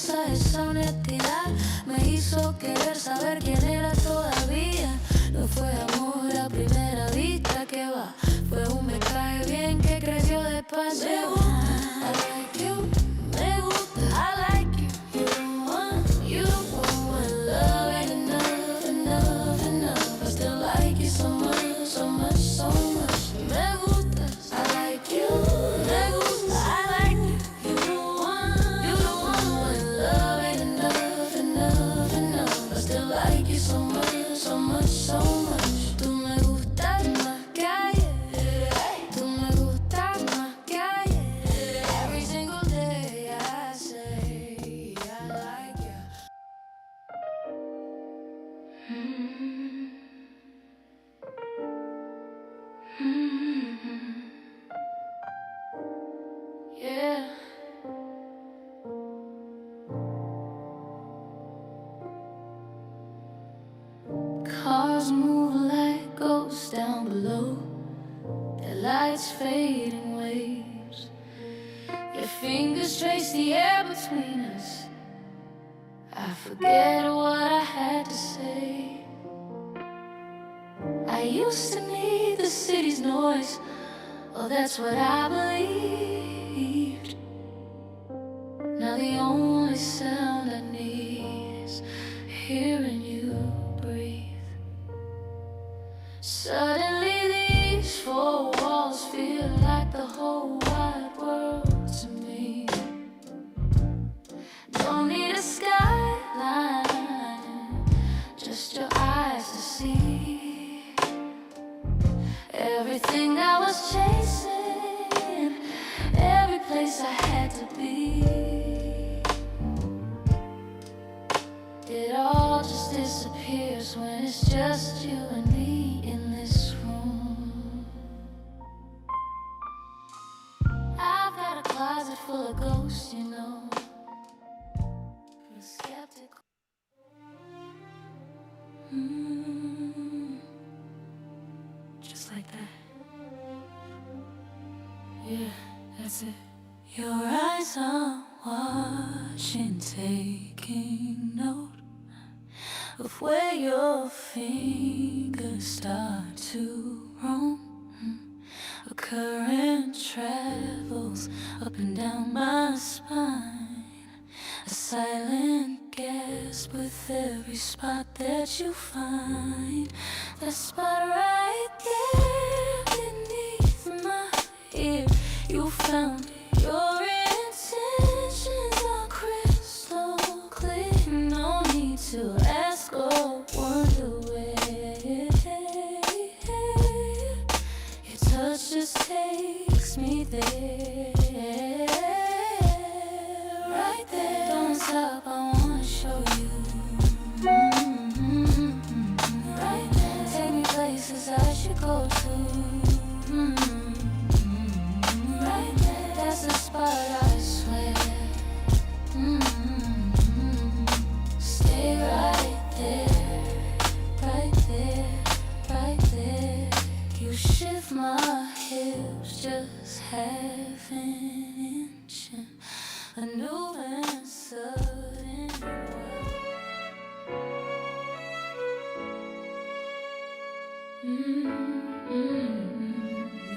sonrisa, esa honestidad me hizo querer saber quién era todavía. No fue amor a primera vista, que va, fue un me cae bien que creció despacio. Me gusta, I like you, me gusta, I like you. You the one when love ain't enough, enough, enough. I still like you so much, so much, so much. Me gustas, I like you, me gusta, I like you. You the one when love ain't enough, enough, enough. I still like you so much, so much, so much. Tú me gustas más que ayer, tú me gustas más que ayer. Every single day I say I like you. Yeah. Cars move like ghosts down below, their lights fade in waves. Your fingers trace the air between us. I forget what I had to say. I used to need the city's noise. Oh, that's what I believed. Now the only sound I need is hearing you breathe. Suddenly these four walls feel like the whole wide world to me. Don't need a skyline, just your eyes to see everything I was chasing, every place I had to be. It all just disappears when it's just you and me in this room. I've got a closet full of ghosts, you know. Skeptical. Just like that. Yeah, that's it. Your eyes are watching, taking note of where your fingers start to roam. A current travels up and down my spine, a silent gasp with every spot that you find. That spot right there beneath my ear, you found it. Your intentions are crystal clear. No need to ask or wonder where. Your touch just takes me there. Right there. Don't stop, I wanna show you. Right there. Take me places I should go to. Right there. That's the spot, I swear. Stay right there, right there, right there. You shift my hips just half an inch, a new and sudden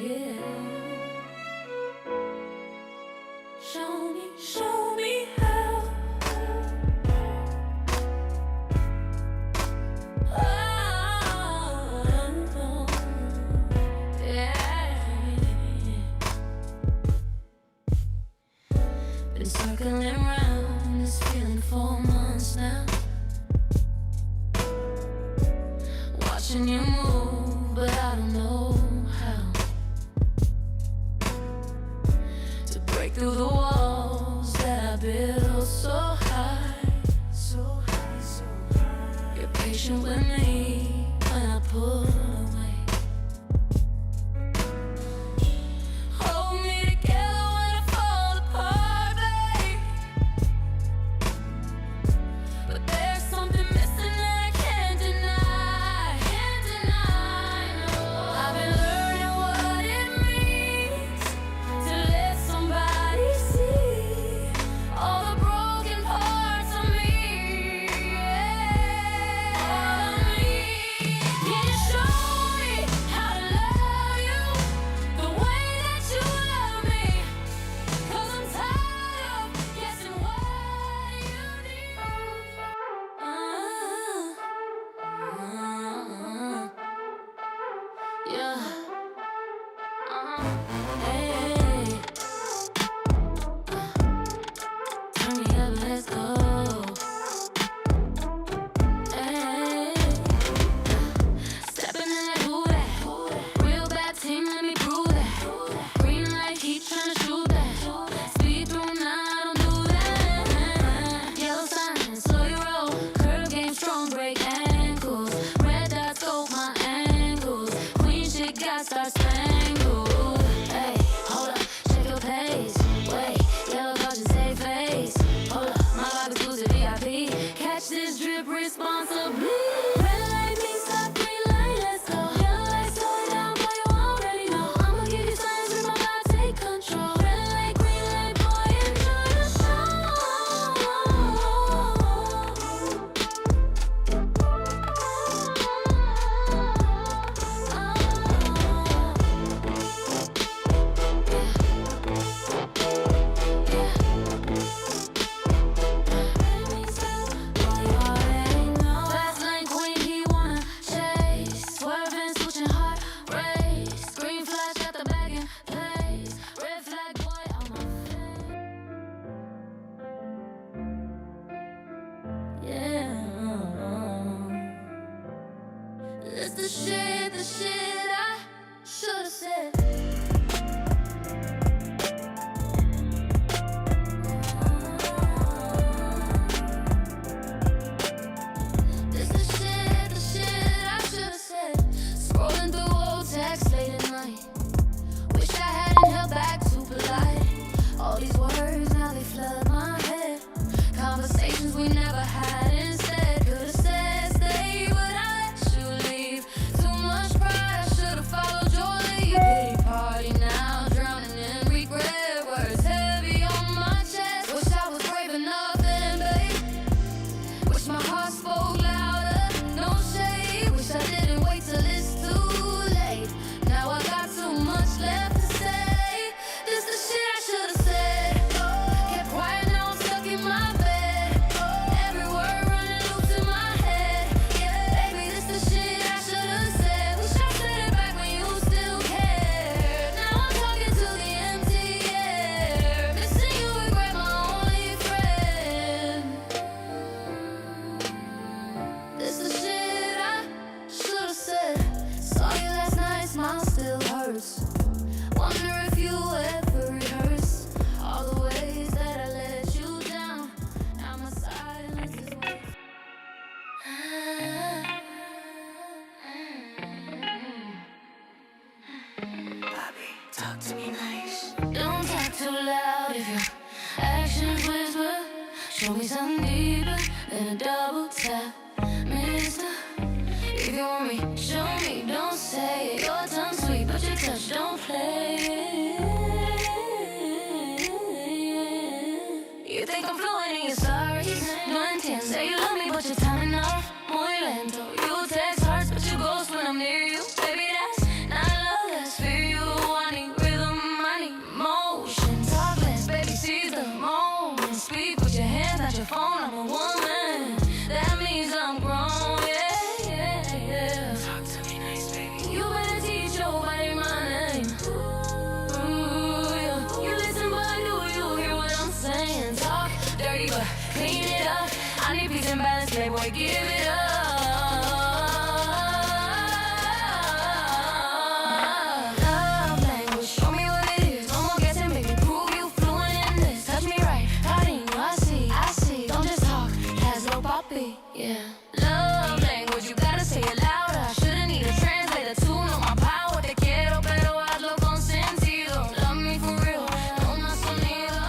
yeah. Show me how. Oh, yeah. responsibly. Red light means stop, green light, let's go. Yellow light, slow it down, boy, you already know. I'ma give you signs with my vibe, take control. Red light, green light, boy, enjoy the show. Fast lane queen, he wanna chase. Swerving, switching heart race. Green flash at the back in place. Red flag, boy, on my face. Yeah. It's the shit I should've said. This the shit I should've said. Scrolling through old texts late at night. Wish I hadn't held back too polite. All these words, now they flood my head. Conversations we never had instead. Could've said stay, but I let you leave. Too much pride, I should've followed your lead. Pity party now, drowning in regret. Words heavy on my chest. Wish I was brave enough then, babe. Wish my heart spoke louder, no shade. Wish I didn't wait till it's too late. Now I got too much left to say. This the shit I should've said. Kept quiet, now I'm stuck in my bed. Every word running loops in my head. Yeah, baby, this the shit I should've said. Wish I said it back when you still cared. Now I'm talking to the empty air. Missing you, regret my only friend. This the shit I should've said. Saw you last night, smile still hurts. Wonder if you ever rehearse all the ways that I let you down. Now my silence is worth. Bobby, talk to me nice. Don't talk too loud if your actions whisper. Show me something deeper than a double tap, mister. If you want me, show me, don't say it. Your tongue sweet, but your touch don't play. You think I'm fluent in your stories? No intent, say you love me, but you're timing off muy lento. You text hearts, but you ghost when I'm near you. Baby, that's not love, that's for you. I need rhythm, I need motion. Talk less, baby, seize the moment. Speak with your hands, not your phone. I'm a woman. That means I'm grown, yeah. Talk to me nice, baby. You better teach your body my name. Ooh, yeah. You listen, but do you hear what I'm saying? Talk dirty, but clean it up. I need peace and balance, playboy, give it up. Love language, show me what it is. No more guessing, make me prove you fluent in this. Touch me right, hiding, I see. Don't just talk, has no poppy, yeah. Love language, you gotta say it louder. Shouldn't need a translator to know my power. Te quiero, pero hazlo con sentido. Love me for real, no más sonido.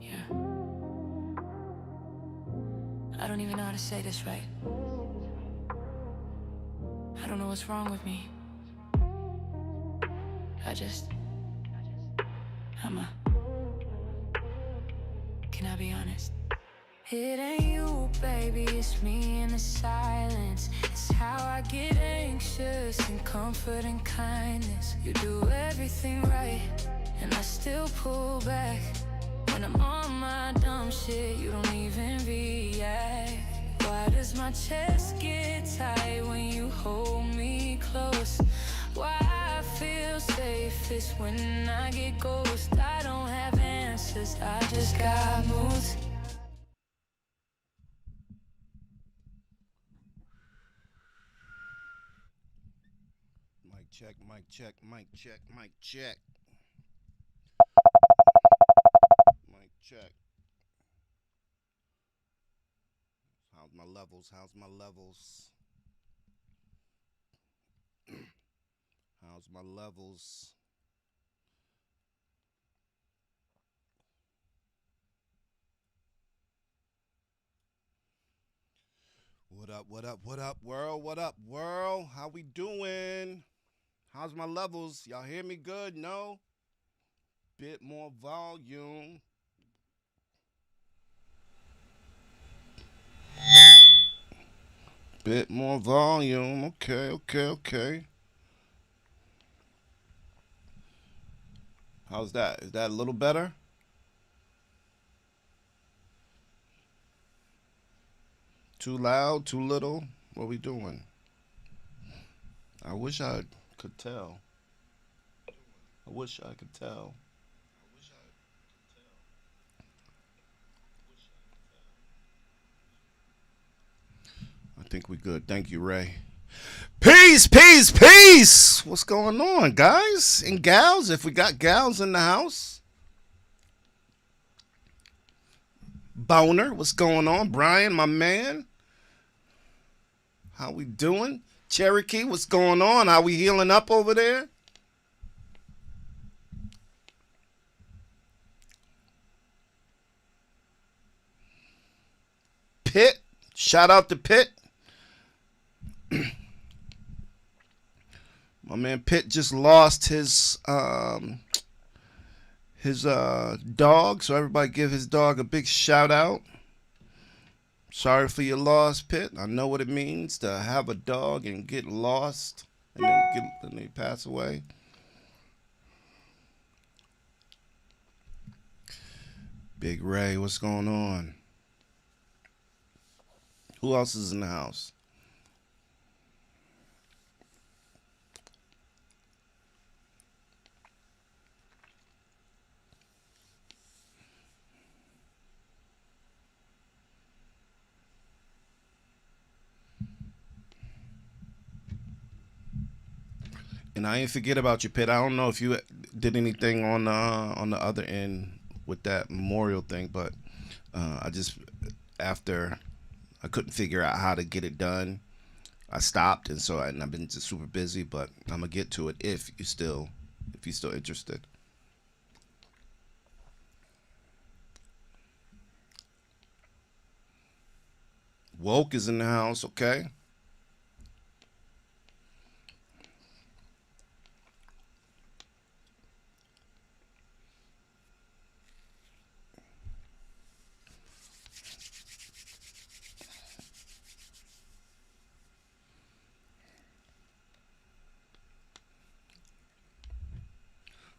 Yeah. I don't even know how to say this right. I don't know what's wrong with me. Can I be honest? It ain't you, baby, it's me in the silence. It's how I get anxious and comfort and kindness. You do everything right, and I still pull back. When I'm on my dumb shit, you don't even react. Why does my chest get tight when you hold me close? Why I feel safest when I get ghost? I don't have answers, I just got moves. Mic check, mic check, mic check, mic check. Mic check. How's my levels? How's my levels? How's my levels? What up, what up, what up, world? What up, world? How we doing? How's my levels? Y'all hear me good? No? Bit more volume. Bit more volume. Okay. How's that? Is that a little better? Too loud? Too little? What we doing? I wish I could tell. I wish I could tell. I think we good. Thank you, Ray. Peace. What's going on, guys and gals? If we got gals in the house. Boner, what's going on? Brian, my man. How we doing? Cherokee, what's going on? How we healing up over there? Pitt, shout out to Pitt. My man Pitt just lost his dog, so everybody give his dog a big shout out. Sorry for your loss, Pitt. I know what it means to have a dog and get lost and then they pass away. Big Ray, what's going on? Who else is in the house? And I ain't forget about you, Pitt. I don't know if you did anything on the other end with that memorial thing, but I just after I couldn't figure out how to get it done, I stopped, and I've been just super busy. But I'm gonna get to it if you're still interested. Woke is in the house, okay?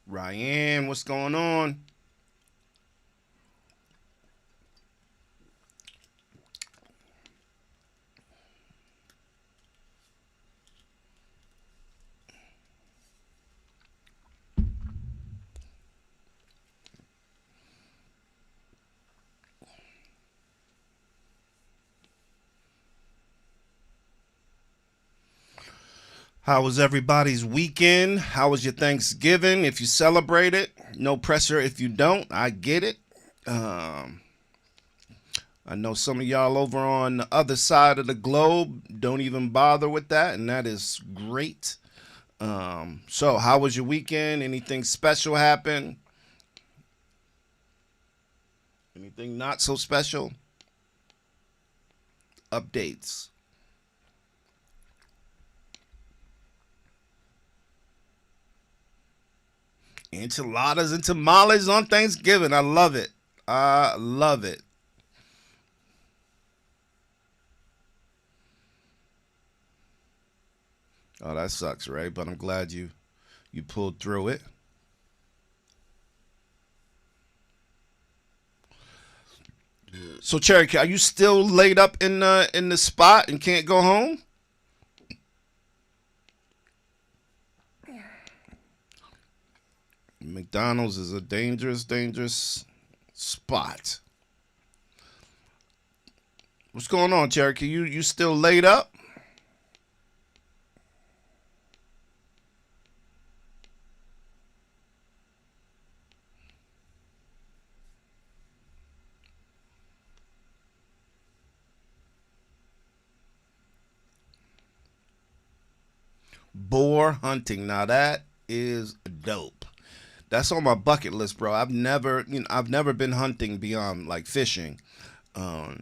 Ryan, what's going on? How was everybody's weekend? How was your Thanksgiving? If you celebrate it, no pressure if you don't. I get it. Um, I know some of y'all over on the other side of the globe don't even bother with that, and that is great. So, how was your weekend? Anything special happen? Anything not so special? Updates. Enchiladas and tamales on Thanksgiving. I love it. I love it. Oh, that sucks, right? But I'm glad you pulled through it. So, Cherokee, are you still laid up in the spot and can't go home? McDonald's is a dangerous spot. What's going on, Cherokee? You still laid up? Boar hunting. Now that is dope. That's on my bucket list, bro. I've never been hunting beyond like fishing, um,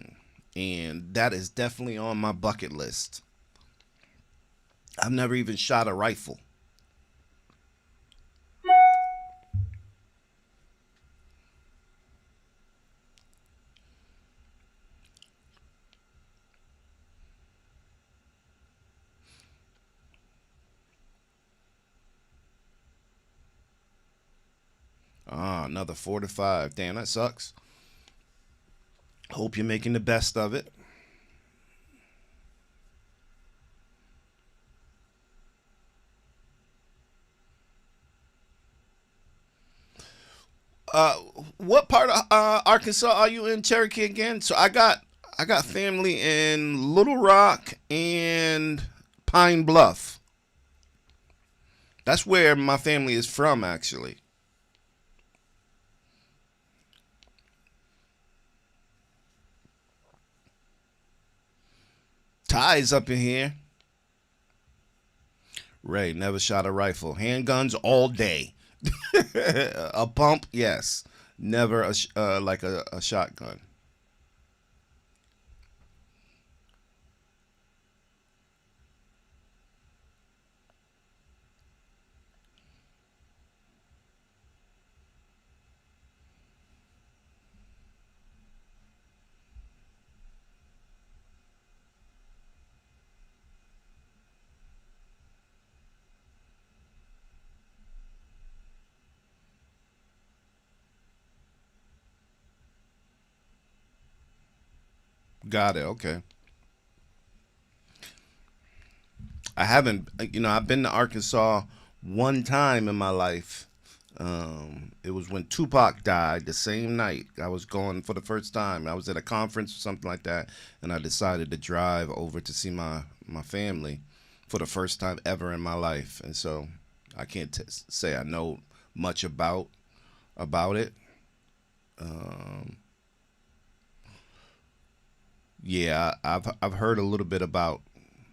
and that is definitely on my bucket list. I've never even shot a rifle. Ah, another 4 to 5. Damn, that sucks. Hope you're making the best of it. Uh, what part of Arkansas are you in, Cherokee again? So I got family in Little Rock and Pine Bluff. That's where my family is from, actually. Ty's up in here. Ray never shot a rifle. Handguns all day. A pump, yes. Never like a shotgun. Got it. Okay. I haven't. I've been to Arkansas one time in my life. It was when Tupac died the same night. I was going for the first time. I was at a conference or something like that, and I decided to drive over to see my family for the first time ever in my life. And so I can't say I know much about it. Um, yeah, I've heard a little bit about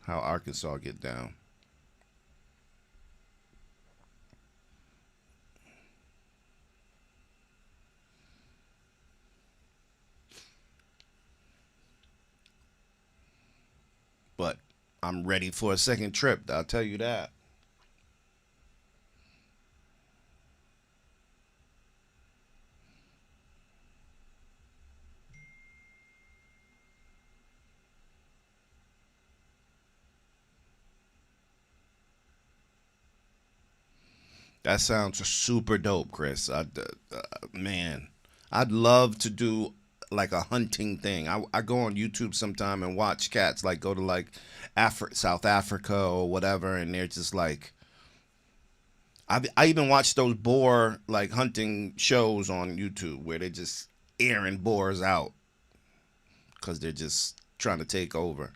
how Arkansas get down, but I'm ready for a second trip. I'll tell you that. That sounds super dope, Chris. Man, I'd love to do like a hunting thing. I go on YouTube sometime and watch cats like go to like South Africa or whatever, and they're just like I even watch those boar like hunting shows on YouTube where they're just airing boars out because they're just trying to take over.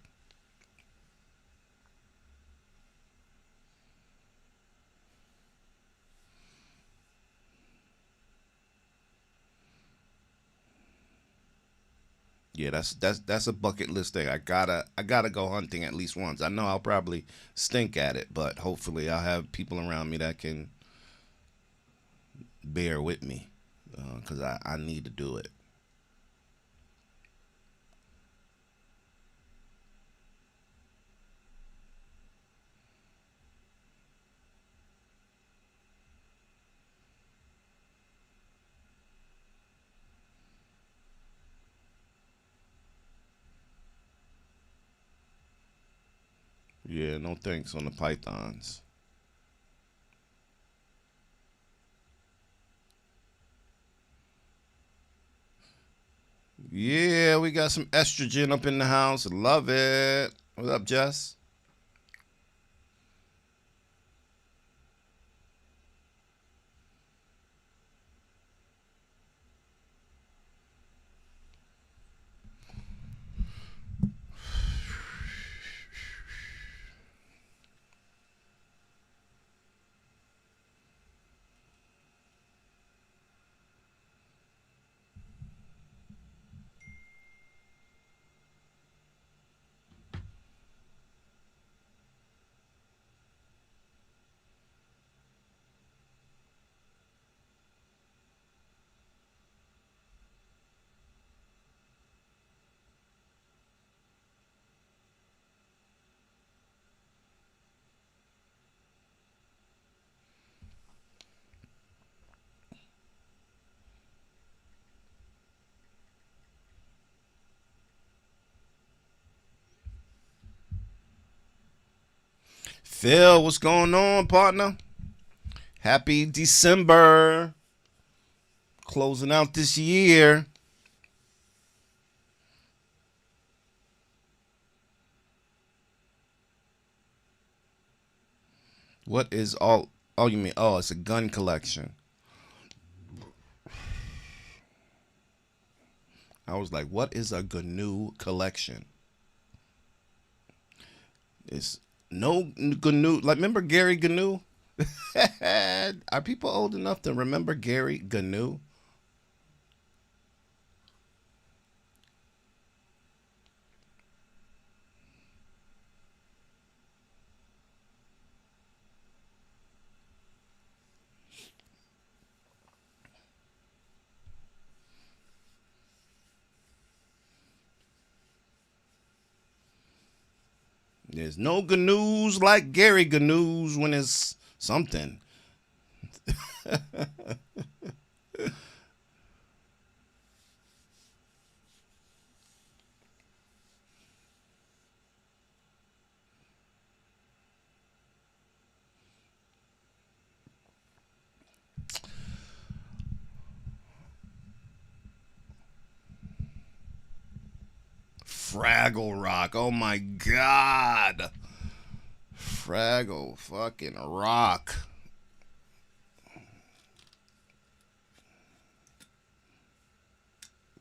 Yeah, that's a bucket list thing. I gotta go hunting at least once. I know I'll probably stink at it, but hopefully I'll have people around me that can bear with me because I need to do it. Yeah, no thanks on the pythons. Yeah, we got some estrogen up in the house. Love it. What's up, Jess? Phil, what's going on, partner? Happy December. Closing out this year. What is all? Oh, you mean, oh, it's a gun collection. I was like, what is a GNU collection? It's no GNU. Like, remember Gary GNU? Are people old enough to remember Gary GNU? There's no GNUs like Gary GNUs when it's something. Fraggle Rock. Oh my God. Fraggle fucking Rock.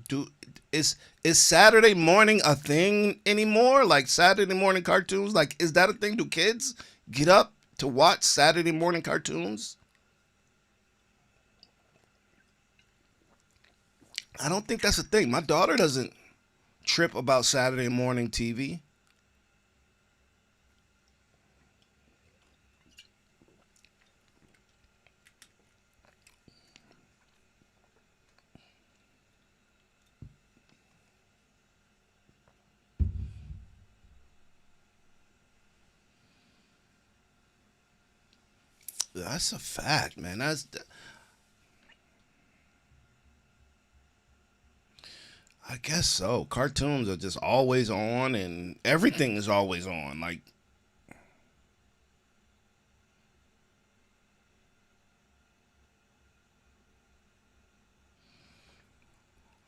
Do is Saturday morning a thing anymore? Like Saturday morning cartoons? Like, is that a thing? Do kids get up to watch Saturday morning cartoons? I don't think that's a thing. My daughter doesn't trip about Saturday morning TV. That's a fact, man. I guess so. Cartoons are just always on, and everything is always on. Like,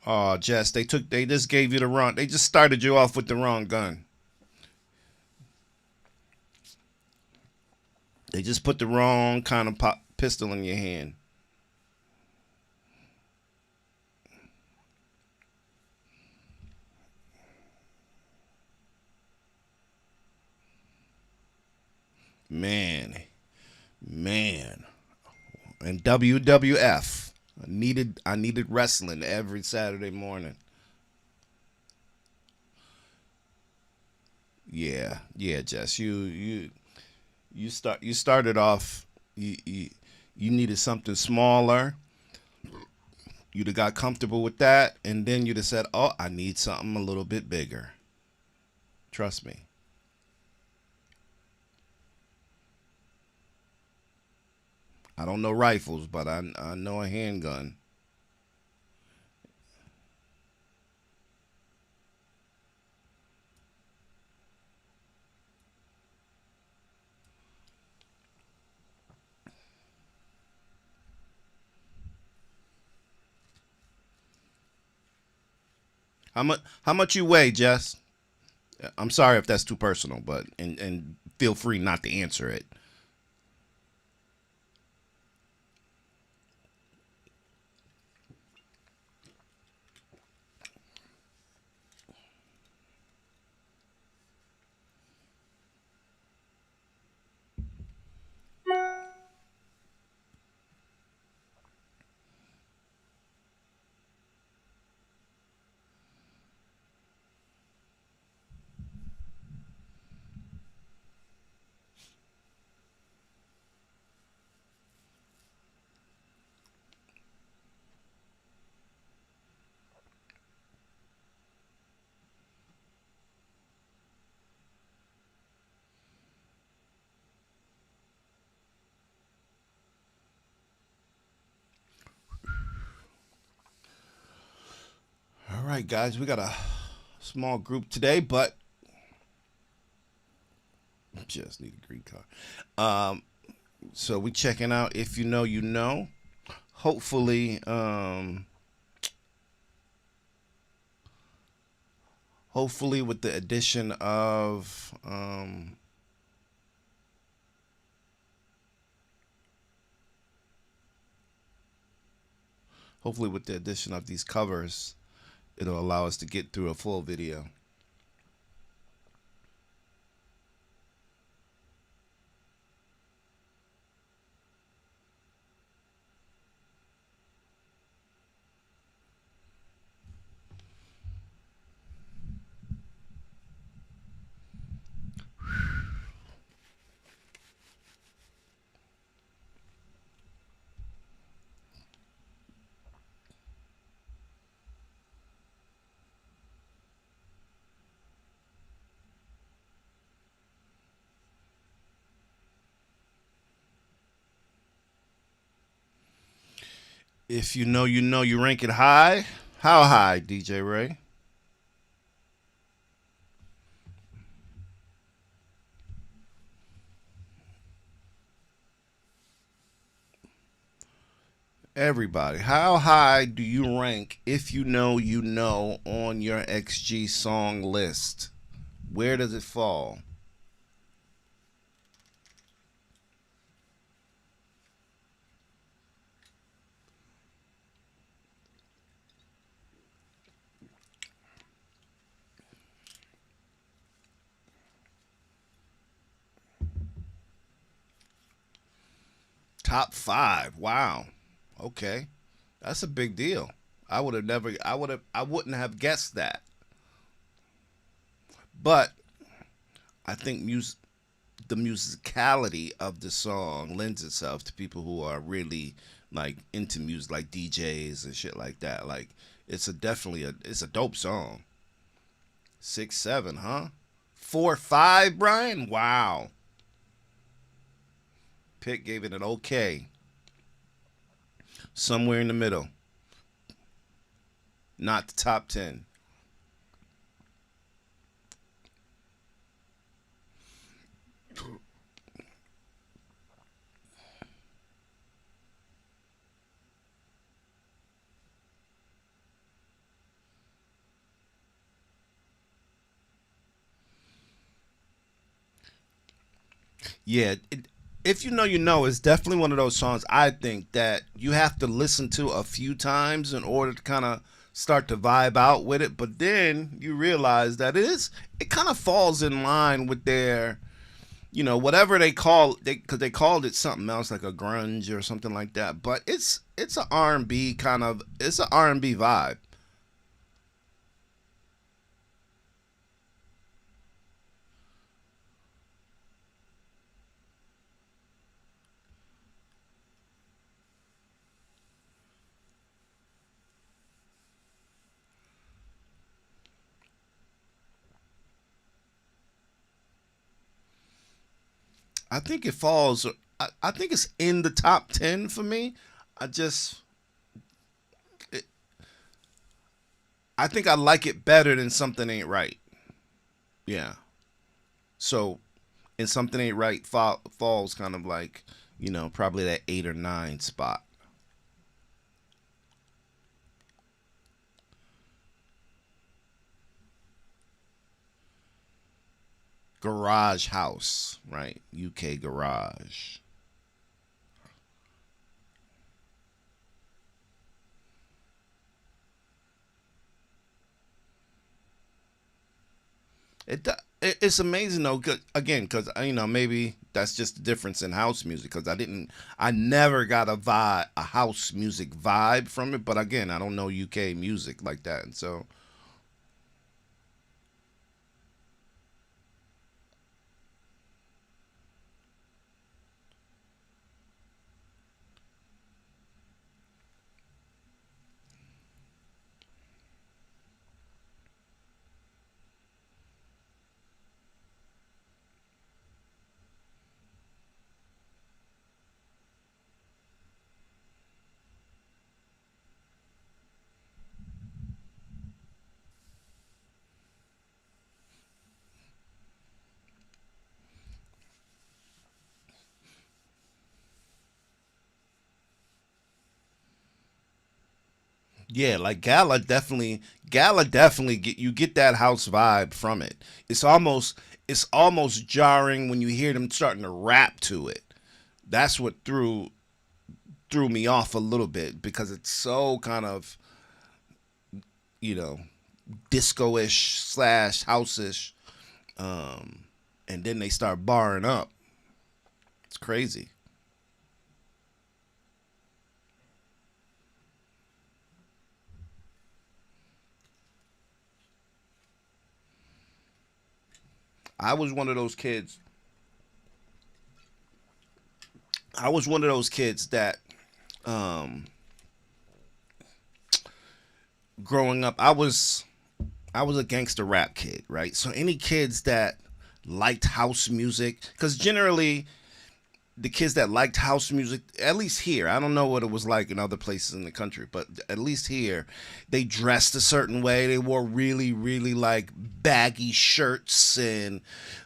oh, Jess, they just gave you the wrong. They just started you off with the wrong gun. They just put the wrong kind of pistol in your hand. Man, man, and WWF. I needed wrestling every Saturday morning. Yeah, yeah, Jess. You started off. You needed something smaller. You'd have got comfortable with that, and then you'd have said, "Oh, I need something a little bit bigger." Trust me. I don't know rifles, but I know a handgun. How much you weigh, Jess? I'm sorry if that's too personal, but and feel free not to answer it. All right, guys, we got a small group today, but Just need a green card. So we checking out If You Know, You Know. Hopefully, hopefully with the addition of hopefully with the addition of these covers, it'll allow us to get through a full video. If you know, you know, you rank it high. How high, DJ Ray? Everybody, how high do you rank If You Know, You Know on your XG song list? Where does it fall? Top 5. Wow. Okay. That's a big deal. I wouldn't have guessed that. But I think the musicality of the song lends itself to people who are really like into music, like DJs and shit like that. Like it's a dope song. 6, 7, huh? 4, 5, Brian. Wow. Pitt gave it an okay. Somewhere in the middle. Not the top 10. Yeah, if you know, you know, it's definitely one of those songs I think that you have to listen to a few times in order to kind of start to vibe out with it. But then you realize that it kind of falls in line with their, whatever they call they because they called it something else like a grunge or something like that. But it's an R&B kind of it's an R&B vibe. I think it falls. I think it's in the top 10 for me. I just it, I think I like it better than Something Ain't Right. Yeah. So, and Something Ain't Right falls kind of like, probably that 8 or 9 spot. Garage House, right? UK Garage. It's amazing though. Again, because maybe that's just the difference in house music. Because I never got a house music vibe from it. But again, I don't know UK music like that, and so Yeah, like Gala definitely get that house vibe from it. It's almost jarring when you hear them starting to rap to it. That's what threw me off a little bit because it's so kind of, you know, disco-ish slash house-ish. And then they start barring up. It's crazy. I was one of those kids. I was one of those kids that um growing up I was a gangster rap kid, right? So any kids that liked house music, because generally the kids that liked house music, at least here, I don't know what it was like in other places in the country, but at least here, they dressed a certain way. They wore really, really like baggy shirts and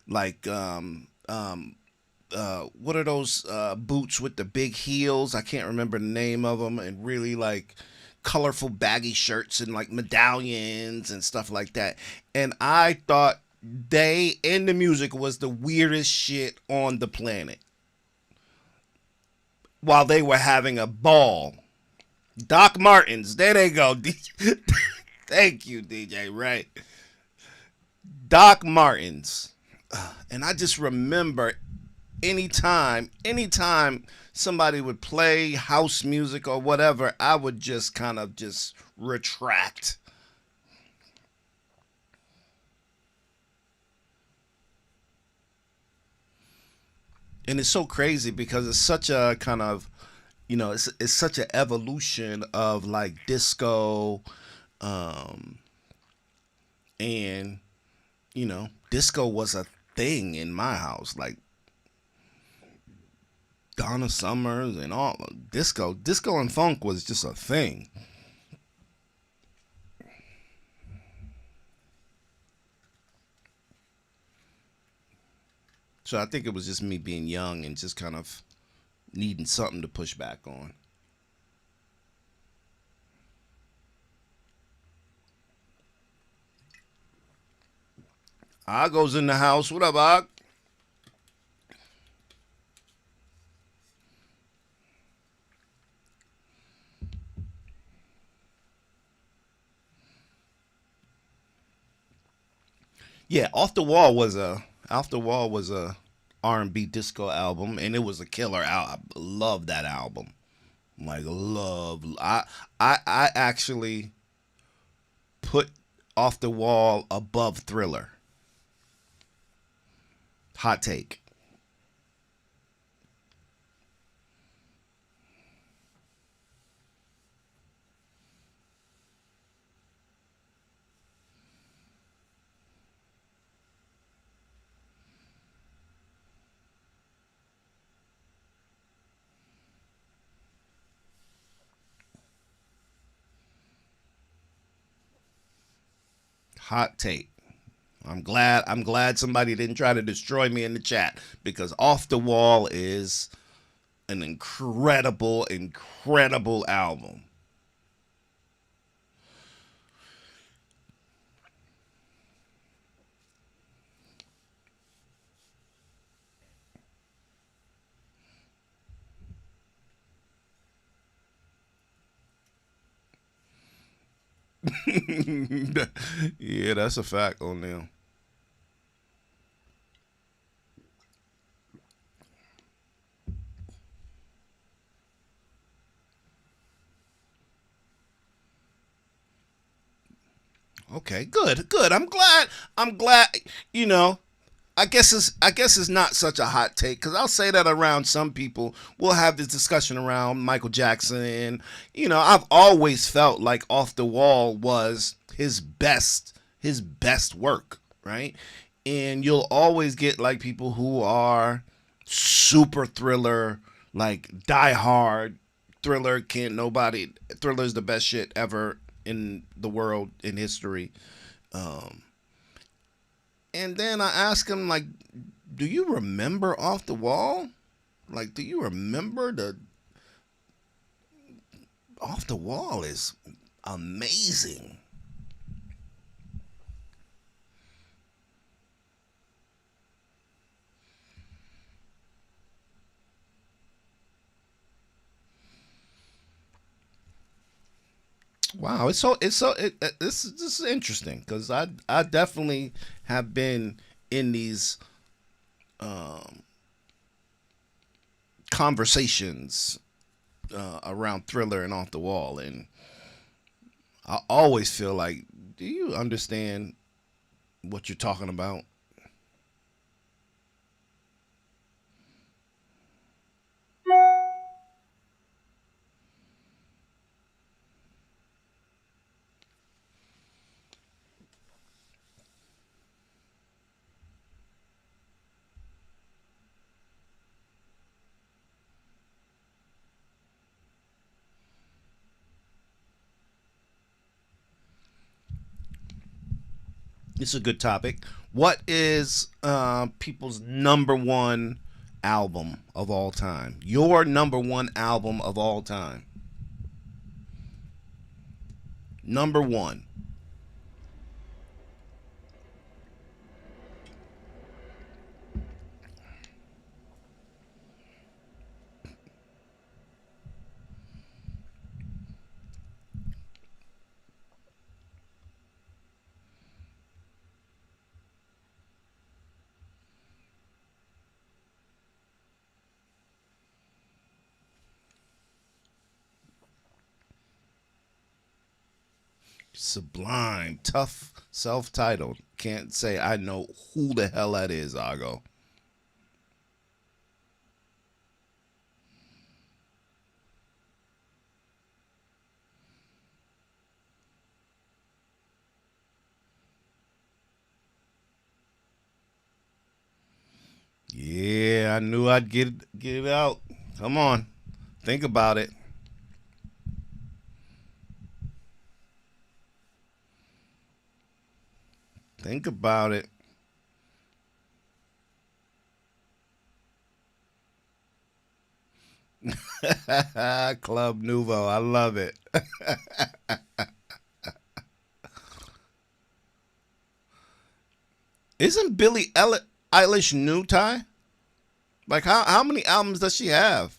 like what are those boots with the big heels? I can't remember the name of them, and really like colorful baggy shirts and like medallions and stuff like that. And I thought they and the music was the weirdest shit on the planet while they were having a ball. Doc Martens, there they go. Thank you, DJ. Right, Doc Martens, and I just remember anytime somebody would play house music or whatever, I would just kind of just retract. And it's so crazy because it's such a kind of, it's such an evolution of like disco, um and disco was a thing in my house, like Donna Summers and all. Disco and funk was just a thing. So I think it was just me being young and just kind of needing something to push back on. I goes in the house. What up, Og? Yeah, Off the Wall was a R&B disco album, and it was a killer album. I love that album. Like love. I actually put Off the Wall above Thriller. Hot take. Hot take. I'm glad somebody didn't try to destroy me in the chat because Off the Wall is an incredible album. Yeah, that's a fact on them. Okay, good. I'm glad. You know, I guess it's not such a hot take because I'll say that around some people. We'll have this discussion around Michael Jackson, and I've always felt like Off the Wall was his best work, right? And you'll always get like people who are super Thriller, like die hard Thriller. Can't nobody Thriller's the best shit ever in the world in history. Um, and then I ask him like, "Do you remember Off the Wall? Like, do you remember the Off the Wall is amazing. Wow, this is interesting because I definitely have been in these um, conversations around Thriller and Off the Wall, and I always feel like, do you understand what you're talking about? It's a good topic. What is people's number one album of all time? Your number one album of all time. Number one. Sublime, tough, self-titled. Can't say I know who the hell that is, Ago. Yeah, I knew I'd get it out. Come on. Think about it. Think about it. Club Nouveau. I love it. Isn't Eilish new, Ty? Like how many albums does she have?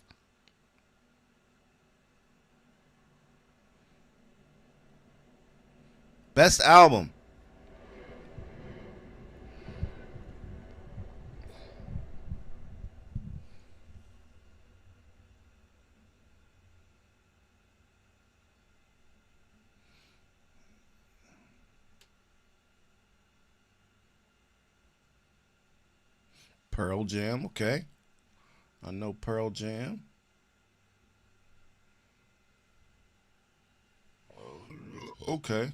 Best album. Pearl Jam, okay. I know Pearl Jam. Okay.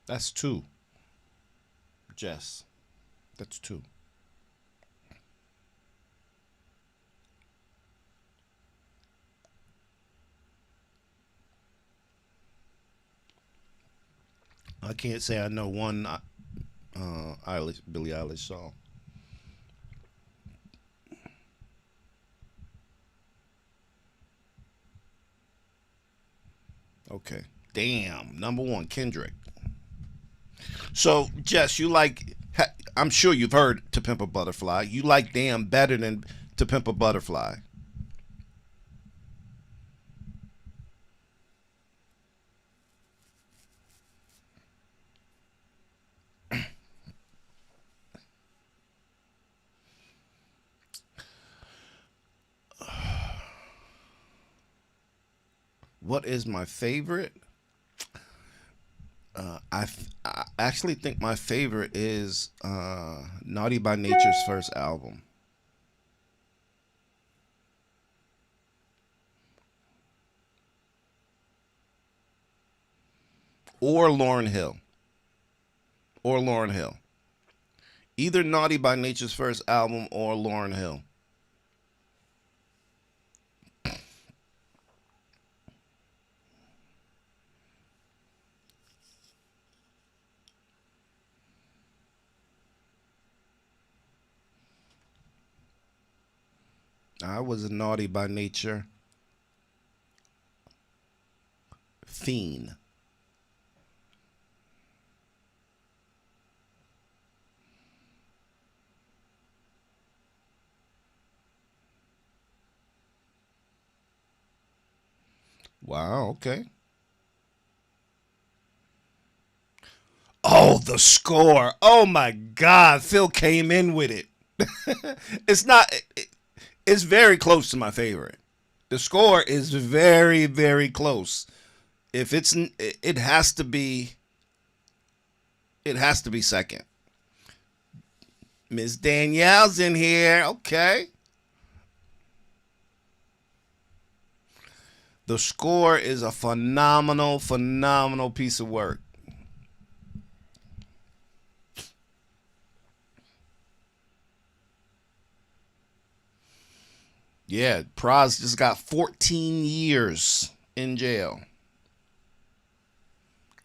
That's two. Jess. That's two. I can't say I know one Billie Eilish song. Okay. Damn. Number one, Kendrick. So, Jess, I'm sure you've heard To Pimp a Butterfly. You like Damn better than To Pimp a Butterfly. What is my favorite? I actually think my favorite is Naughty by Nature's first album. Or Lauryn Hill. Or Lauryn Hill. Either Naughty by Nature's first album or Lauryn Hill. I was a naughty by nature fiend. Wow, okay. Oh, the score. Oh my God. Phil came in with it. It's not, it's very close to my favorite. The score is very, very close. If it's, it has to be second. Miss Danielle's in here. Okay. The score is a phenomenal, phenomenal piece of work. Yeah, Praz just got 14 years in jail.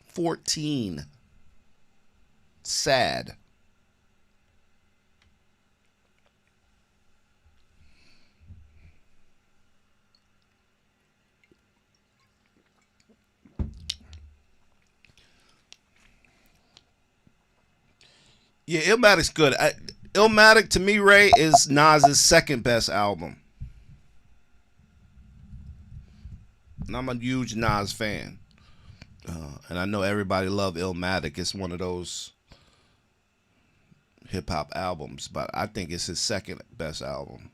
14. Sad. Yeah, Illmatic's good. Illmatic to me, Ray, is Nas's second best album. And I'm a huge Nas fan. And I know everybody love Illmatic. It's one of those hip hop albums, but I think it's his second best album.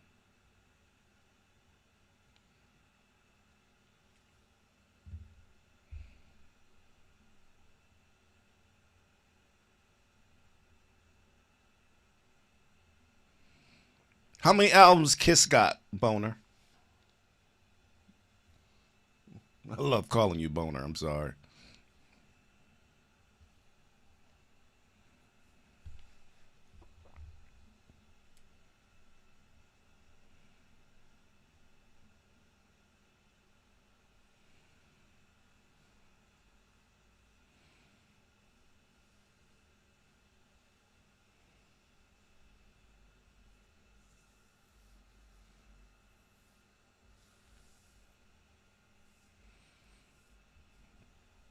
How many albums Kiss got, Boner? I love calling you Boner. I'm sorry.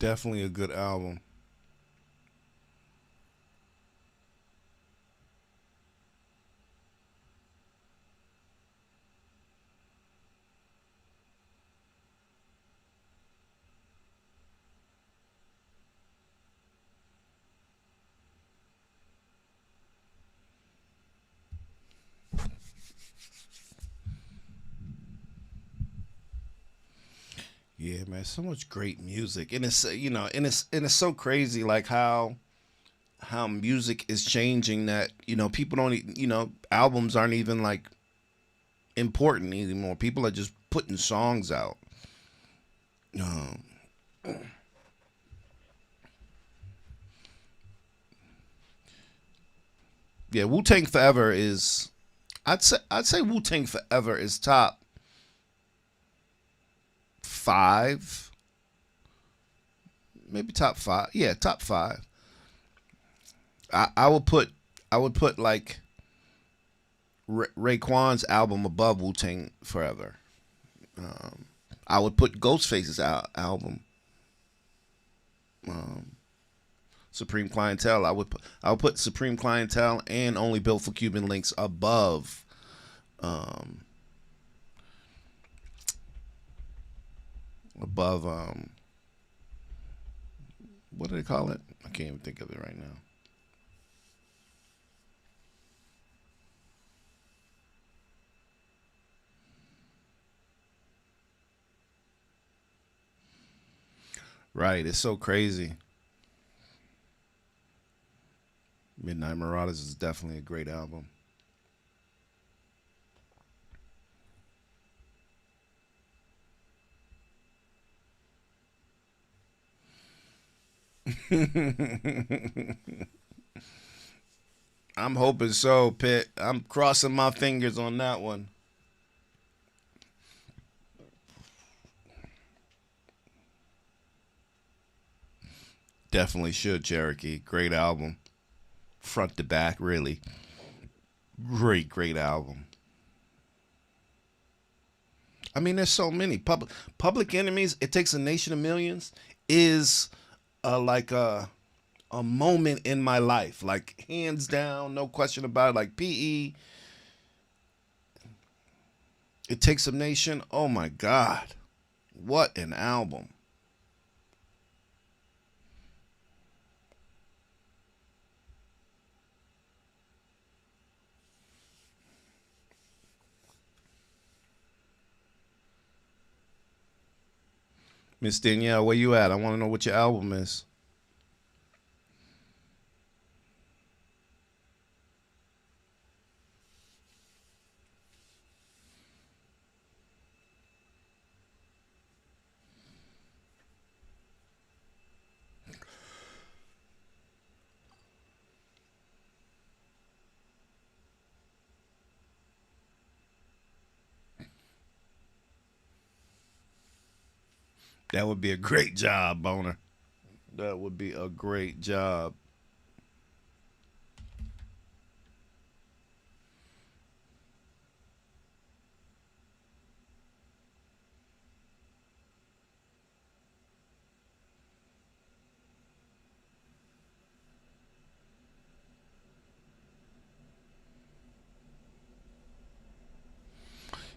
Definitely a good album. Yeah, man, so much great music, and it's and it's so crazy, like how music is changing. That people don't, albums aren't even like important anymore. People are just putting songs out. Um, yeah, Wu Tang Forever is. I'd say Wu Tang Forever is top five, maybe top five. Yeah, top five. I would put like Raekwon's album above Wu Tang Forever. Um, I would put Ghostface's album, um, Supreme Clientele. I would put Supreme Clientele and Only Built for Cuban Links um, above what do they call it? I can't even think of it right now. Right, it's so crazy. Midnight Marauders is definitely a great album. I'm hoping so, Pitt. I'm crossing my fingers on that one. Definitely should, Cherokee. Great album. Front to back, really. Great, great album. I mean, there's so many Public Enemies. It Takes a Nation of Millions is like a moment in my life, like hands down, no question about it. Like PE, It Takes a Nation. Oh my God, what an album! Miss Danielle, where you at? I want to know what your album is. That would be a great job, Boner. That would be a great job.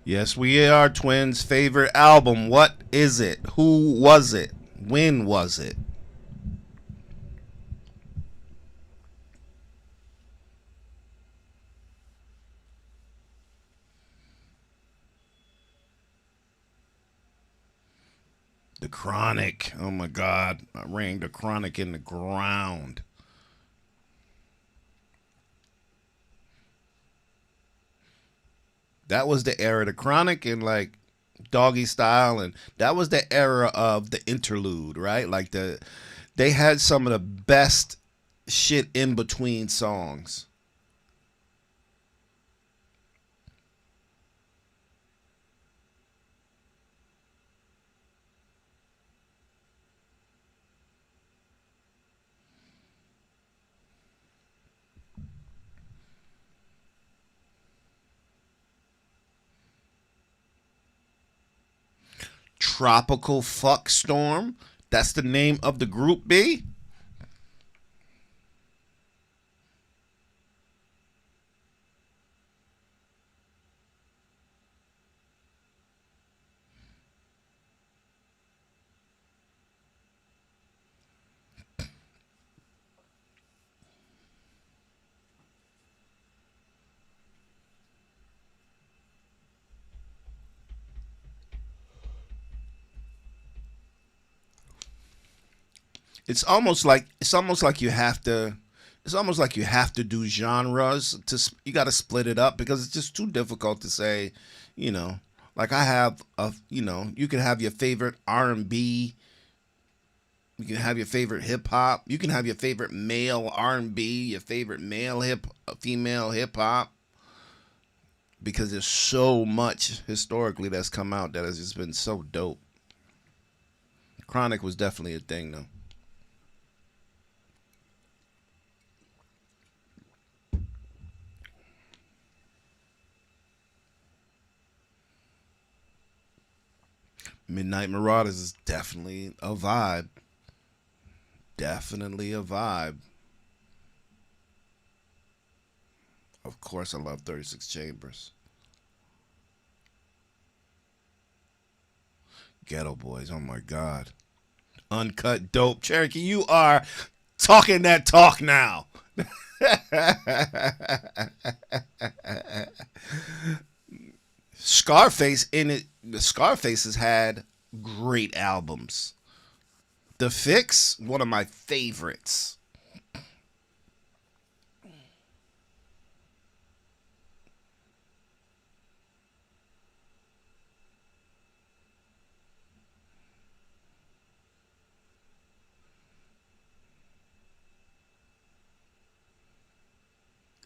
Yes, we are twins. Favorite album. What is it? Who was it? When was it? The Chronic. Oh my God. I rang the Chronic in the ground. That was the era. The Chronic and like Doggy Style, and that was the era of the interlude, right? Like they had some of the best shit in between songs. Tropical Fuck Storm. That's the name of the group B. It's almost like you have to. It's almost like you have to do genres to. You got to split it up because it's just too difficult to say. You know, like I have a. You can have your favorite R&B. You can have your favorite hip hop. You can have your favorite male R&B. Your favorite female hip hop. Because there's so much historically that's come out that has just been so dope. Chronic was definitely a thing though. Midnight Marauders is definitely a vibe. Definitely a vibe. Of course, I love 36 Chambers. Ghetto Boys, oh my God. Uncut Dope. Cherokee, you are talking that talk now. Scarface in it. The Scarface has had great albums. The Fix, one of my favorites.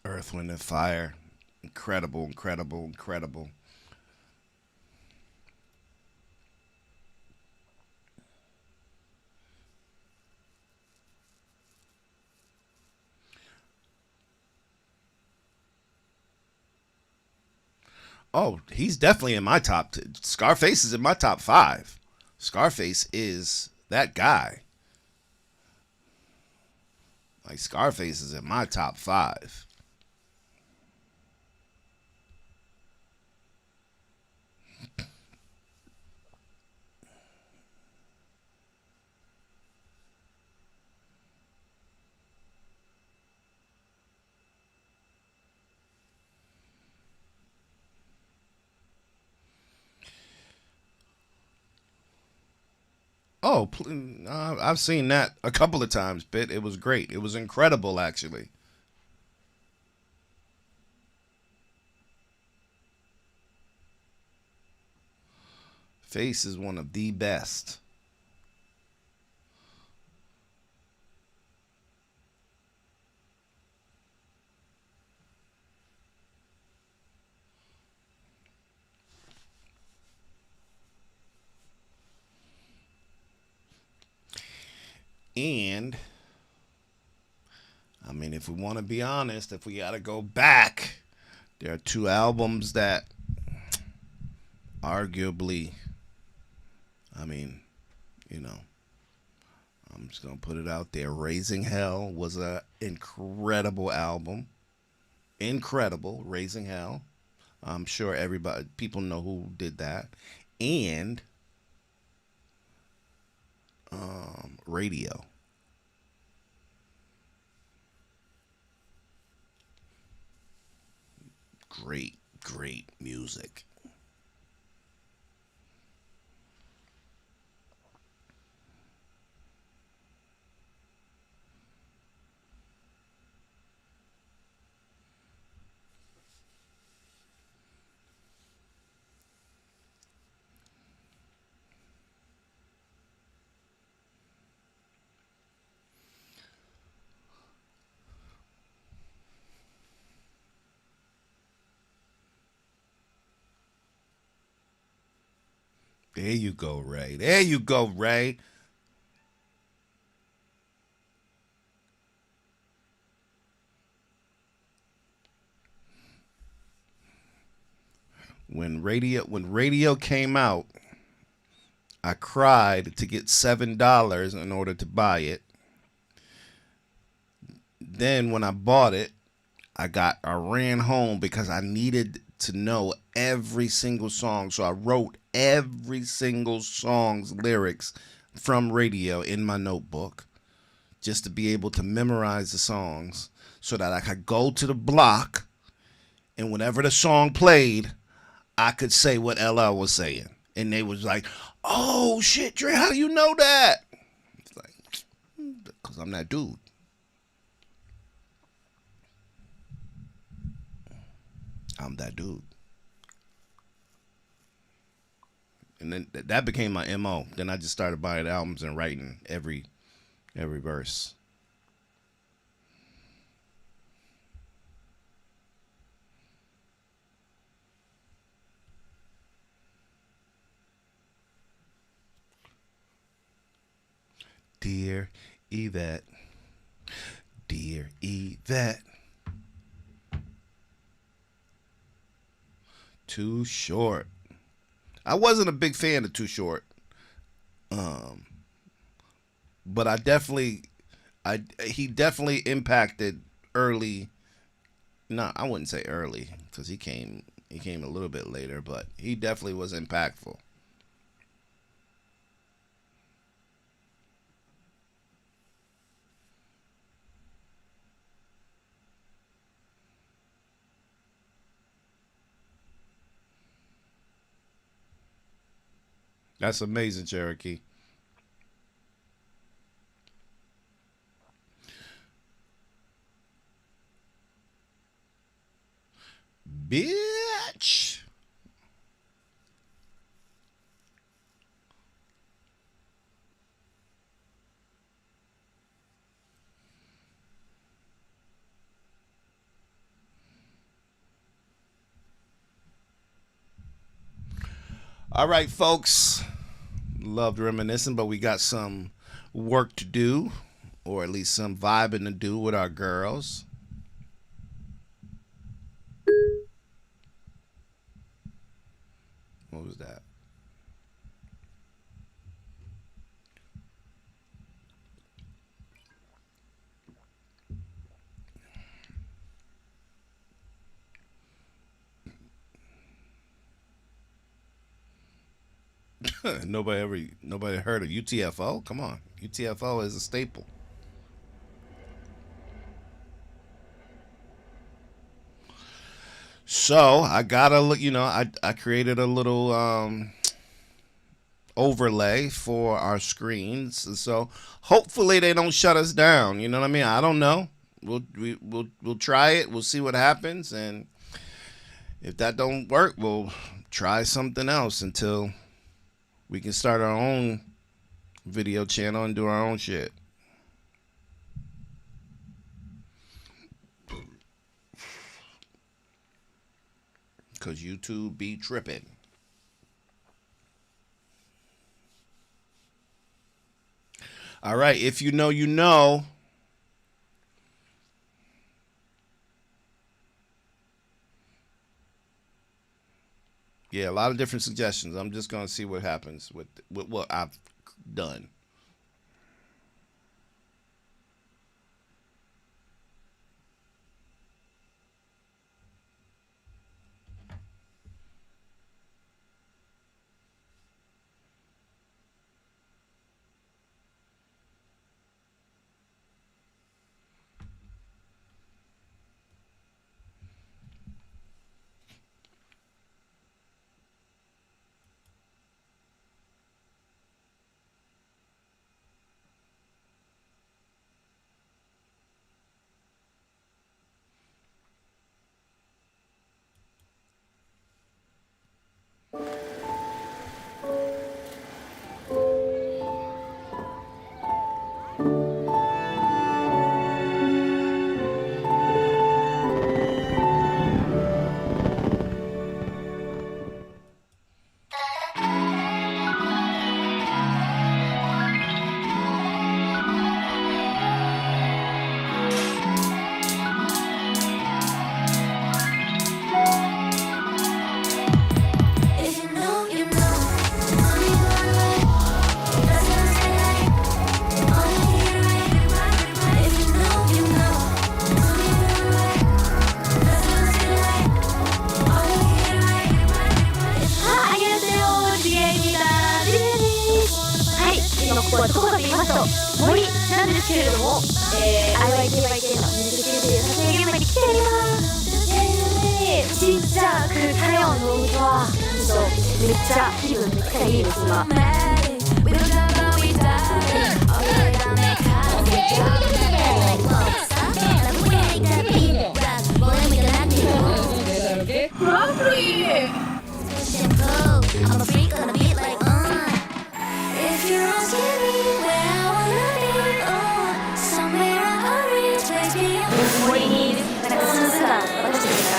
Earth, Wind, and Fire. Incredible, incredible, incredible. Oh, he's definitely in my top. Scarface is in my top five. Scarface is that guy. Like Scarface is in my top five. Oh, I've seen that a couple of times. Bit it was great. It was incredible, actually. Face is one of the best. And I mean, if we want to be honest, if we got to go back, there are two albums that arguably, I mean, you know, I'm just gonna put it out there. Raising Hell was a incredible album. Incredible, Raising Hell. I'm sure everybody, people know who did that. And Radio. Great, great music. There you go, Ray. There you go, Ray. When radio came out, I cried to get $7 in order to buy it. Then when I bought it, I ran home because I needed to know every single song. So I wrote every single song's lyrics from Radio in my notebook just to be able to memorize the songs so that I could go to the block and whenever the song played, I could say what LL was saying. And they was like, "Oh shit, Dre, how do you know that?" It's like, because I'm that dude. I'm that dude. And then that became my MO. Then I just started buying albums and writing every verse. Dear Yvette, dear Yvette, Too Short. I wasn't a big fan of Too Short, um, but I he definitely impacted early. No, I wouldn't say early because he came a little bit later, but he definitely was impactful. That's amazing, Cherokee. Bitch. All right, folks. Loved reminiscing, but we got some work to do, or at least some vibing to do with our girls. What was that? Nobody heard of UTFO? Come on, UTFO is a staple. So I gotta look. I created a little overlay for our screens. So hopefully they don't shut us down. You know what I mean? I don't know. We'll try it. We'll see what happens, and if that don't work, we'll try something else until we can start our own video channel and do our own shit. Cause YouTube be tripping. All right, if you know, you know. Yeah, a lot of different suggestions. I'm just gonna see what happens with what I've done. IYKYK のミュージックビデオ撮影現場に来ております。ちっちゃく太陽の海とはめっちゃ気分めっちゃいいです今。I'm a freak on a beat like If you're asking me where I wanna be, somewhere I reach, place me on ここになんか数時間私たちが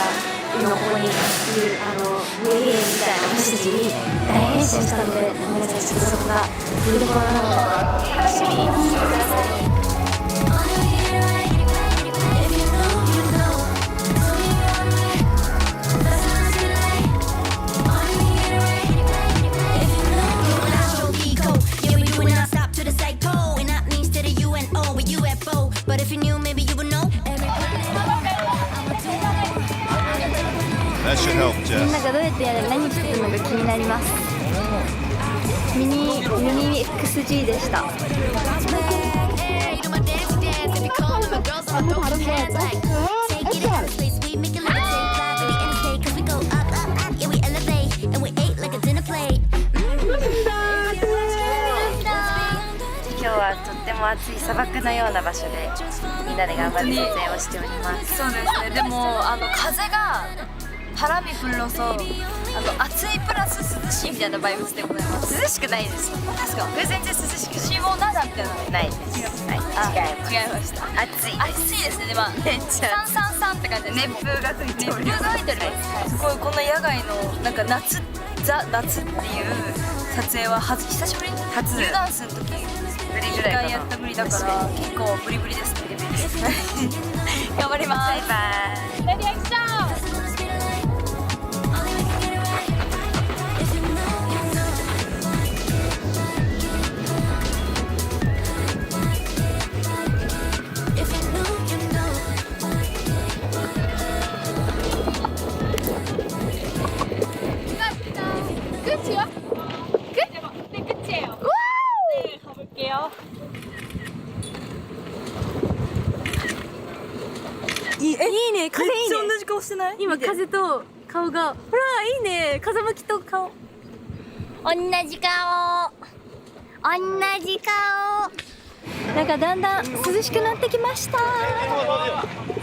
今ここにいるウェイみたいな私たちに大変身したので皆さんちょっとそこが見どころなので楽しみにしてください。みんながどうやってやる何作るのか気になります。ミニ XG でした。今日はとっても暑い砂漠のような場所でみんなで頑張って撮影をしております。そうですね。でも風が바람이 불러서暑いプラス涼しいみたいなバイブスでございます。涼しくないです。本当ですか？これ全然涼しくしもなだみたいなのないです。違いました。暑いですね。まあめっちゃ333って感じで熱風が吹いております。熱風が吹いてる。この野外のなんか夏っていう撮影は久しぶり？初ユーダンスの時1回やったぶりだから結構ブリブリですね。頑張ります。バイバイ。レディーアクション。顔してない？今風と顔が、ほらいいね、風向きと顔。同じ顔。同じ顔。なんかだんだん涼しくなってきました。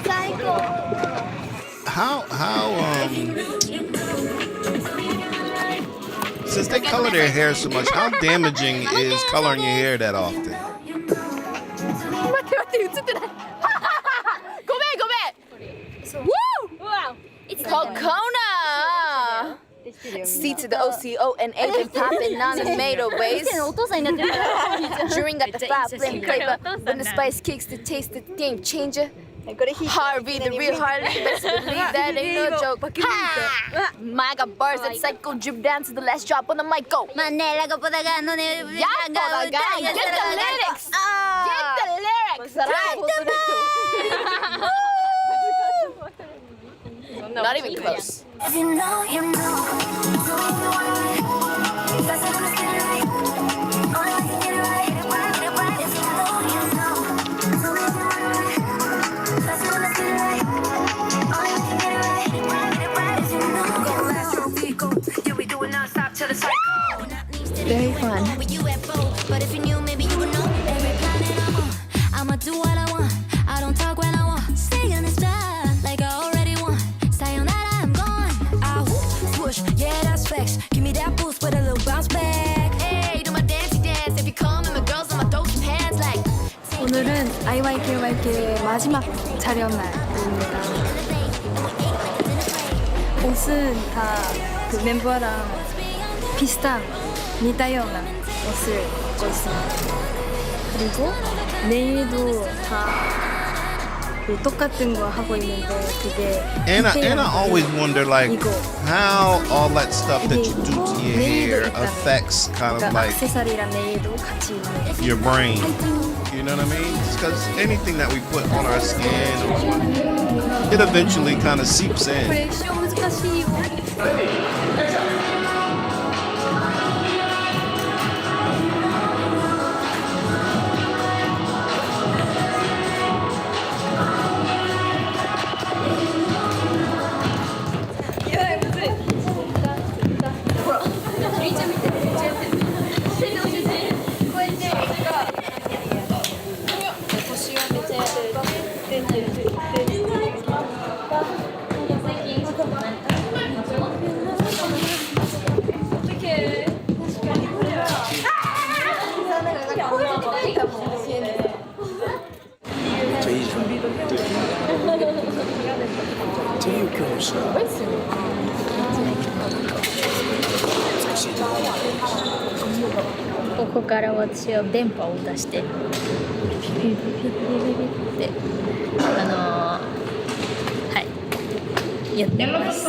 最高。How since they color their hair so much, how damaging is coloring your hair that often? 待って映ってない。ごめん。Woo! It's Kokona. C to the O-C-O-N-A, been popping on the middle ways. During got the fat flame flavor. When the spice kicks, the taste, the game changer. Harvey, the real Harley, best believe that ain't no joke. Ha! My got bars that psycho drip down to the last drop on the mic. Go. Get the lyrics. Get the lyrics. Not even close. If you know, you know. That's how I'm getting right. Only way to get it right. If you know, you know. That's how I'm getting right. Only way to get it right. If you know, go last your vehicle. Yeah, we do it non-stop till it's like. Very fun. But if you knew, maybe you would know. Every planet I'm on, I'ma do what I want. I don't talk when I want. Stay on this path like I already won. Stay on that, I'm gone. I whoop, swoosh, yeah, that's facts. Give me that boost with a little bounce back. Hey, do my dancey dance. If you come and my girls in my dope pants like. 오늘은 IYKYK 마지막 촬영 날입니다. 옷은 다 그 멤버랑 비슷한 似たような옷을 입고 있습니다. 그리고 내일도 다 그 똑같은 거 하고 있는데 그게 And I always wonder, like, 이거 how all that stuff that you do to your hair 내일도 있다는 affects kind of 그러니까 like 액세서리랑 네일도 같이 있는 your brain. You know what I mean? Because anything that we put on our skin, or it eventually kind of seeps in. 그래 시험難しいよ.ここから私は電波を出してピピピピピピピってはいやってます。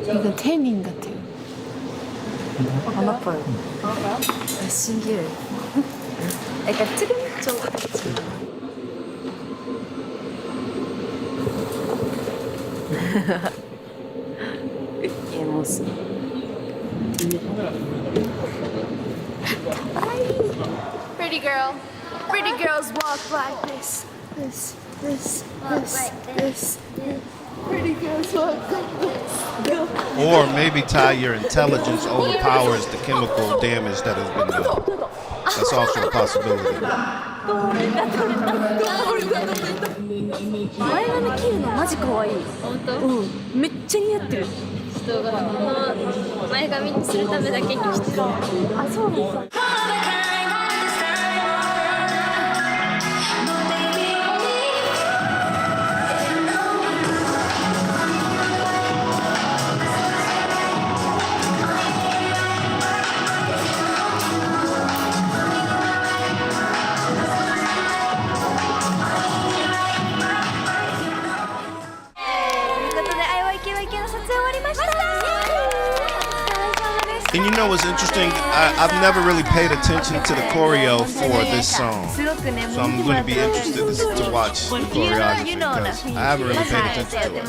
이거 태닝 같아요. 안 아파요. 신기해. 약간 트림 쪽 같이. 얘 모습. Pretty girl. Pretty girls walk like this. This. Pretty girls walk like this. Or maybe Ty, your intelligence overpowers the chemical damage that has been done. That's also a possibility. 前髪切るのマジ可愛い。本当？うん、めっちゃ似合ってる。人がこの前髪にするためだけにしてる。あ、そうなんだ。ということで IYKYK の撮影終わりました。And you know what's interesting? I've never really paid attention to the choreo for this song. So I'm going to be interested to watch the choreography because I haven't really paid attention to it.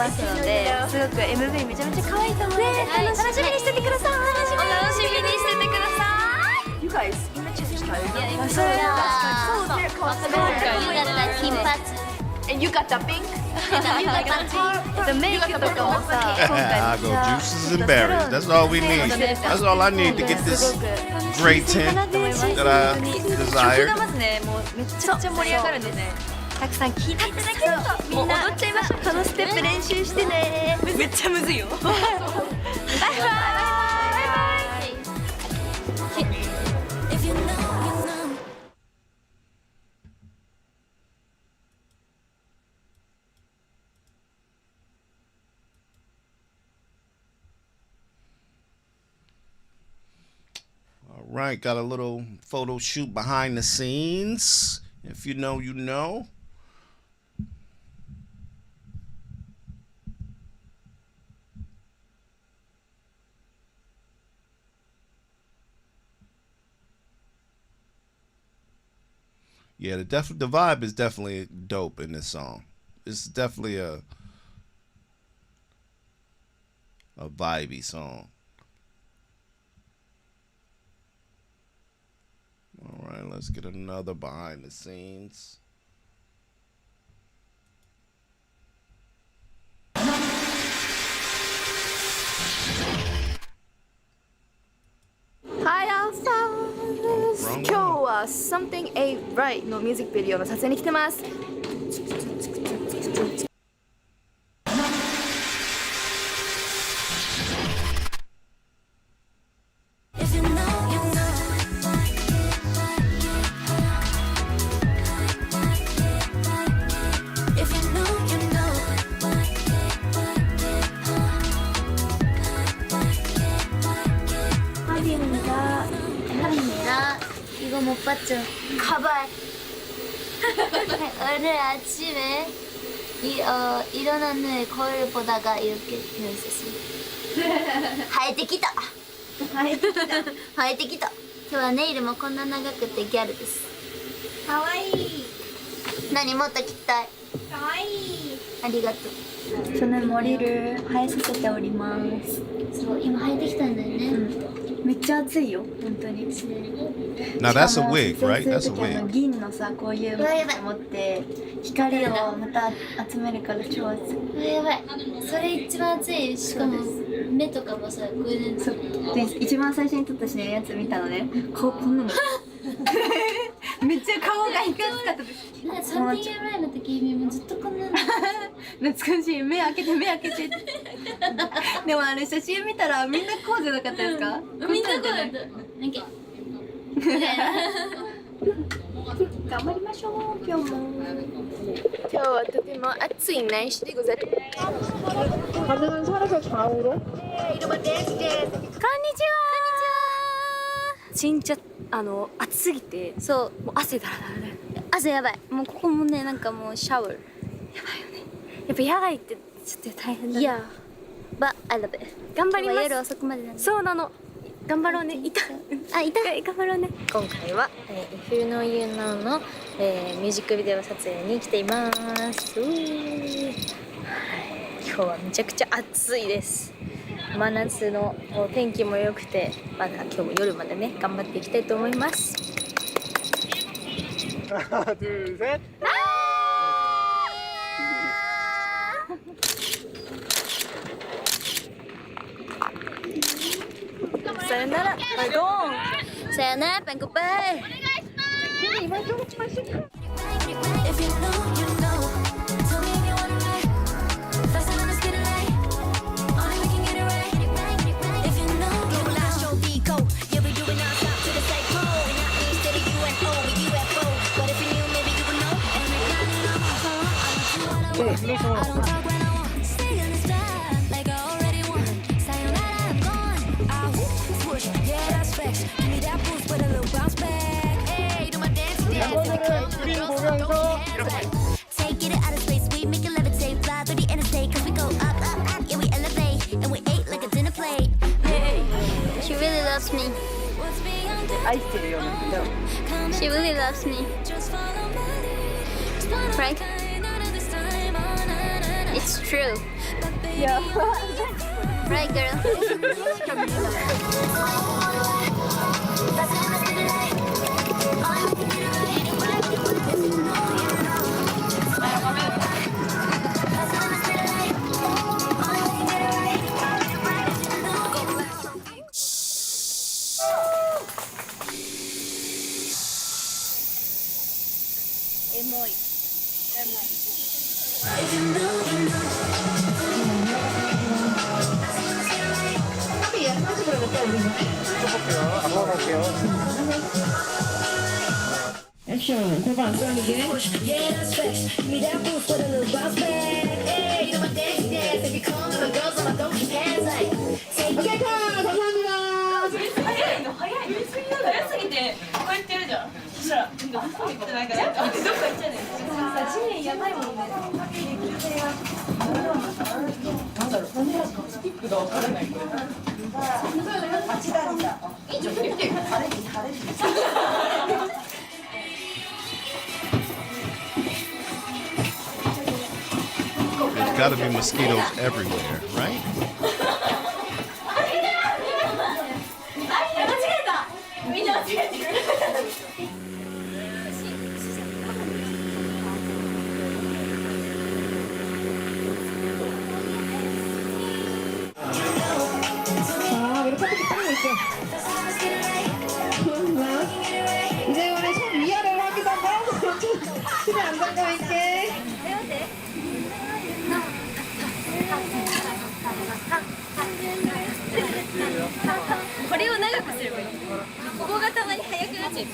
すごく MV めちゃめちゃ可愛いと思うので楽しみにしててください。お楽しみにしててください。You guys, image style. それはそう金髪。And you got the pink? The makeup とかもさ、今回 I go juices and berries. That's all we need. That's all I need to get this gray tint that I desire. 曲がまずね、もうめちゃくちゃ盛り上がるんでね。たくさん聴いていただけるとみんな踊っちゃいましょう。このステップ練習してね。めっちゃむずいよ。バイバイ。All right, got a little photo shoot behind the scenes. If you know, you know. Yeah, the vibe is definitely dope in this song. It's definitely a vibey song. All right, let's get another behind the scenes. Hi, ALPHAZ! 今日は Something Ain't Right のミュージックビデオの撮影に来てます。이거 못 봤죠? 가발. 오늘 아침에 일어난 후에 거울을 보다가 이렇게 되어 있었습니다. 生えてきた. 生えてきた. 今日はネイルもこんな長くてギャルです。かわいい。何もっと聞きたい。かわいい。ありがとう。そのモリル生えさせております。そう、今生えてきたんだよね。めっちゃ暑いよ、本当に。Now that's a wig, right? That's a wig. 銀のさ、こういう持って光をまた集めるから超暑い。やばい。それ一番暑い。しかも目とかもさ、これで。そうで一番最初に撮ったやつ見たのね。こんなの。めっちゃ顔がいかつかったです。サンティーぐらいの時もずっとこんなの。懐かしい。目開けて目開けて。でもあれ写真見たらみんなこうじゃなかったですか？みんなこうだった。なんか。頑張りましょう。今日も。今日はとても暑い날씨でござる。가능은 살아서 좌우로.こんにちは。진짜暑すぎてそうもう汗だらだらだよ。汗やばい。もうここもねなんかもうシャワー。やばいよね。やっぱ野外ってちょっと大変だね。いや。But I love it. 頑張ります。夜遅くまでなんで。そうなの。頑張ろうね。いた。あ、いた。頑張ろうね。今回はIf You Know You Know のミュージックビデオ撮影に来ています。今日はめちゃくちゃ暑いです。真夏の天気も良くて、まだ今日も夜までね頑張っていきたいと思います。하나 둘 셋. 사요나라. 바이동. 사요나라 뺑꾸빠이. 그림 보면서 Take it out of space, we make it levitate, fly through the interstate, cause we go up, up, up, yeah we elevate, and we ate like a dinner plate. Hey. She really loves loves me. 愛してるような人。 She really loves me. Right? It's true. Yeah. Right, girl? Action, come on, turn again. Yeah, that's facts. Give me that boost for the little bounce back. Hey, you know my dance dance. If you come to the girls on my don't keep hands like. Say, okay, come on, 감사합니다. 早いの早い。早すぎてこうやってやるじゃん。そしたらどこ行ってないから。どっか行っちゃうね。さ地面やばいもんね。なんだろう。スティックがわからないこれ。あちらにさ。いいじゃん。晴れ晴れ。There's got to be mosquitoes everywhere, right? みんな間違えてる。이제 원래 손 위아래로 하기도 하고 손이 안 닿고 있게. 거これを長くすればいい。ここがたまに速くなっちゃう。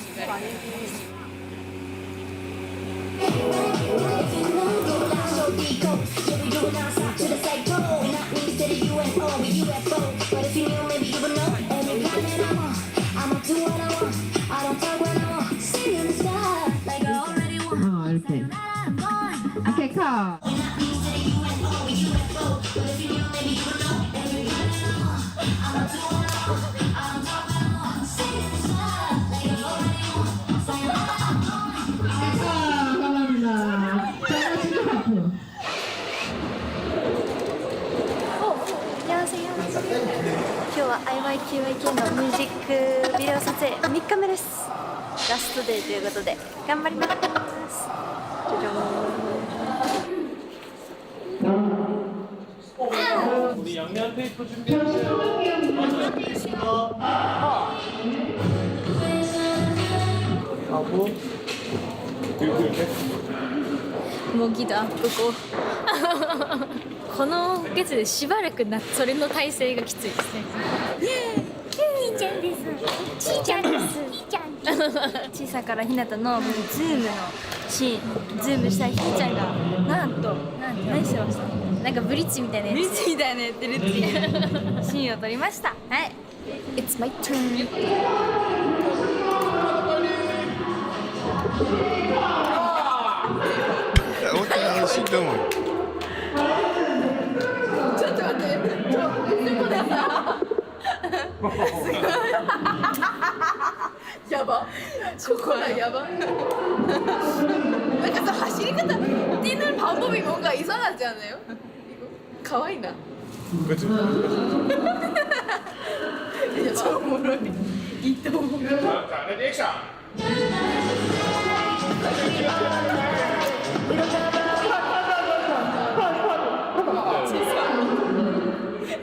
이렇게. 오케이, 컷. 안녕하세요. 今日は IYKYK のミュージックビデオ撮影3日目です。ラストデーということで頑張ります。じゃじゃーん。 우리 양면 테이프 준비해주세요. 하고 들고 이렇게. もうギターこここの月でしばらくそれの体勢がきついですね。ひーちゃんです。ちーちゃんです。ひーちゃん。小さからひなたのズームのシーン、ズームしたひーちゃんがなんと何してました？なんかブリッジみたいなやつ。ブリッジみたいなやってるっていうシーンを撮りました。はい。It's my turn. What the hell is she doing? ちょっと待って。やば。ここはやば。なんかさ走り方뛰는 방법이 뭔가 이상하지 않아요? 가와いな. 그치? 저 모르. 이또. 자, 레디 액션.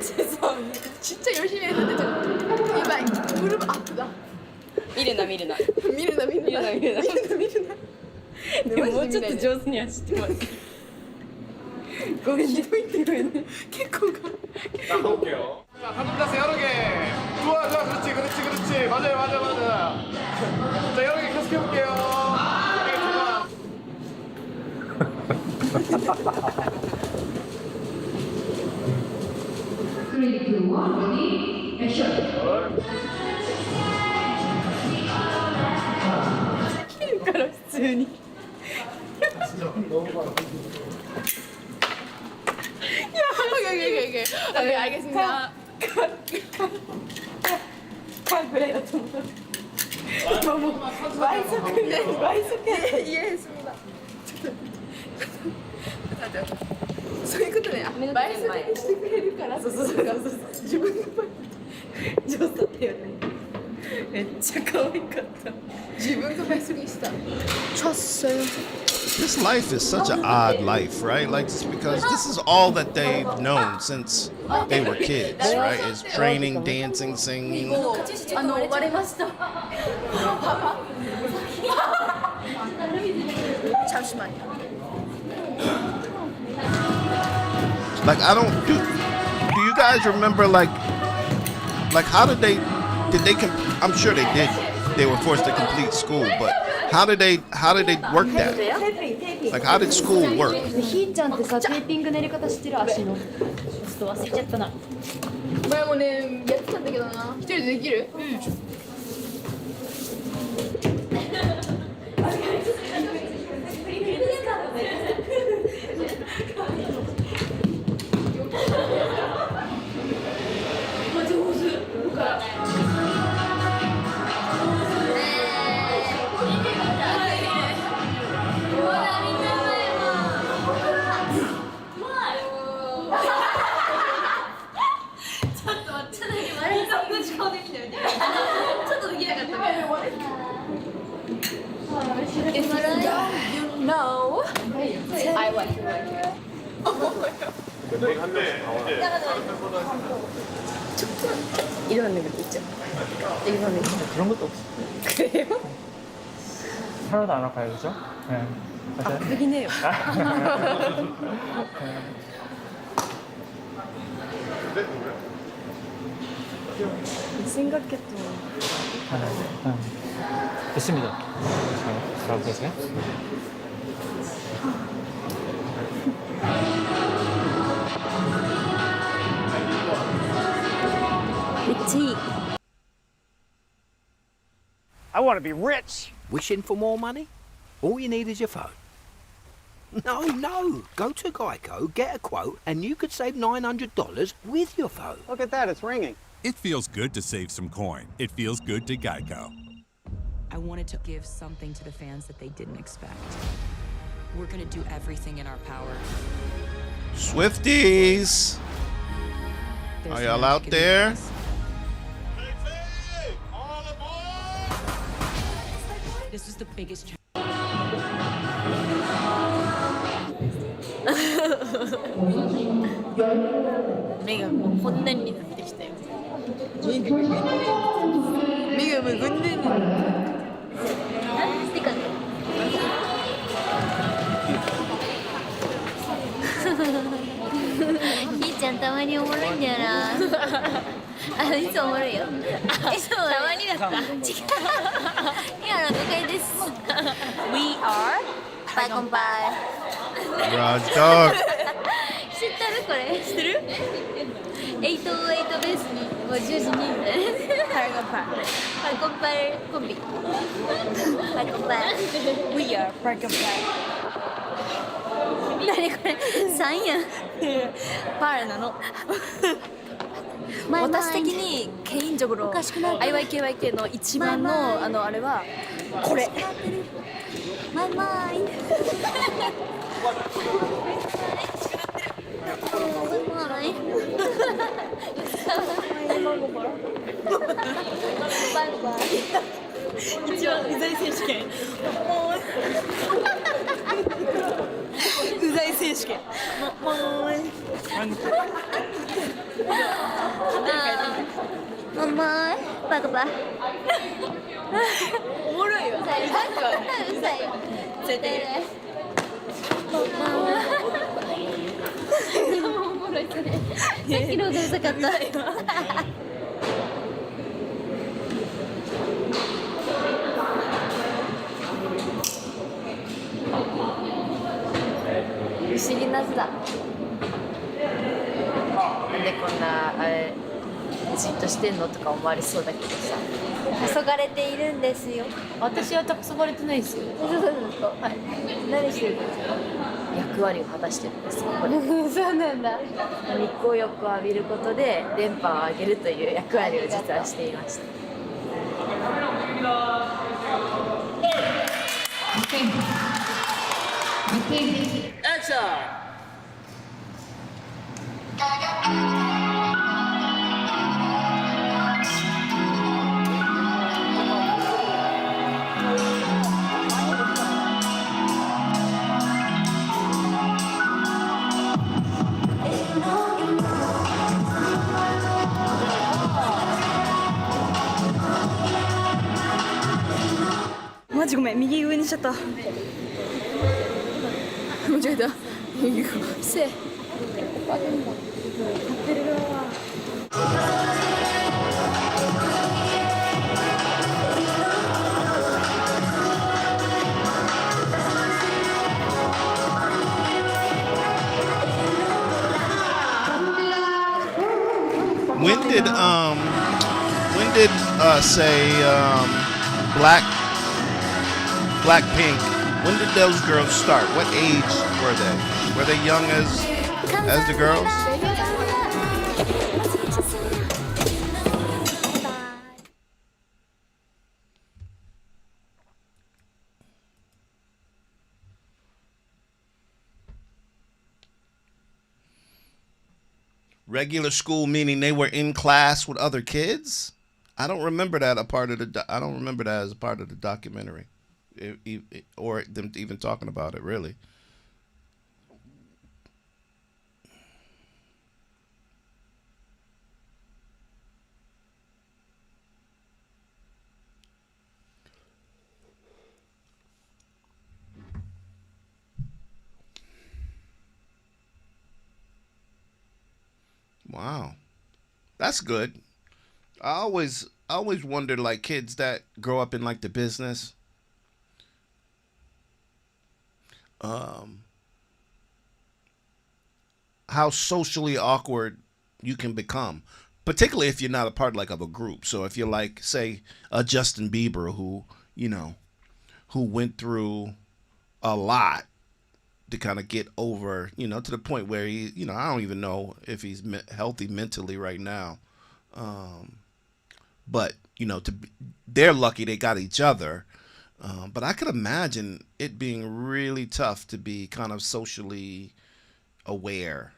죄송합니다. 진짜 열심히 했는데 저 이발 무릎 아프다. 미르나. 미르나. もうちょっと上手に走ってます。ごめんひどいってごめんね。結構が。 자, 가볼게요. 자, 가슴 자세 여러 개. 좋아. 그렇지. 맞아. 자, 여러 개 계속 해볼게요. Three, two, one, ready, action. から普通に。오케이, 알겠습니다. 間ぐらいだと思う。もう倍速やイエスみんな。そういうことね。倍速にしてくれるから。そう自分が上手だったよね。めっちゃ可愛かった。自分が倍速にした。This life is such an odd life, right? Like, just because this is all that they've known since they were kids, right? Is training, dancing, singing. 割れました。Like, I don't do you guys remember like how did they I'm sure they did. They were forced to complete school, but how did they work that? Like, how did school work? ひーちゃんってさ、テーピングのやり方知ってる？足の。ちょっと忘れちゃったな。前もね、やってたんだけどな。一人でできる？No. IYKYK. 이런 느낌 있죠? 이런 느낌. 그런 것도 없어. 그래요? 하나도 안 아파요, 그죠? 네. 맞아요? 아프긴 해요. 생각했던. 됐습니다. 잘 보세요. I want to be rich. Wishing for more money? All you need is your phone. No. Go to Geico, get a quote, and you could save $900 with your phone. Look at that, it's ringing. It feels good to save some coin. It feels good to Geico. I wanted to give something to the fans that they didn't expect. We're gonna do everything in our power. Swifties, are y'all out there? This was the biggest challenge. 目がもうこんなになってきたよ。目がもうこんなになってきた。ひーちゃんたまにおもろいんだよな。いつもおもろいよ。いつもたまにだった。違う。今の誤解です。We are パイコンパイ。Raj dog. 知ってるこれ？知ってる？808ベースにもう10時にパイコンパイ。パイコンパイコンビ。パイコンパイ。We are パイコンパイ。何これ3やん。パールなの。私的に개인적으로 IYKYKの一番のあれはこれ。マイマイ。一番うざい選手権。うざい選手権。もう。甘い。バカバ。おもろいよ。うざいよ。絶対ね。おもろいそれ。さっきの方がうざかった。不思議な図だ。なんでこんなじっとしてんのとか思われそうだけどさ。黄昏れているんですよ。私は黄昏れてないですよ。そうはい。何してるんですか？役割を果たしてるんですよ。そうなんだ。日光浴を浴びることで電波を上げるという役割を実はしていました。マジごめん、右上にしちゃった。間違えた。せえ。When did say Blackpink, when did those girls start? What age were they? Were they young as the girls? Regular school meaning they were in class with other kids? I don't remember that I don't remember that as a part of the documentary. Or them even talking about it, really. Wow. That's good. I always wondered, like, kids that grow up in like the business, how socially awkward you can become, particularly if you're not a part like of a group. So if you're like, say, a Justin Bieber who went through a lot to kind of get over, to the point where he, I don't even know if he's healthy mentally right now. But they're lucky they got each other. But I could imagine it being really tough to be kind of socially aware.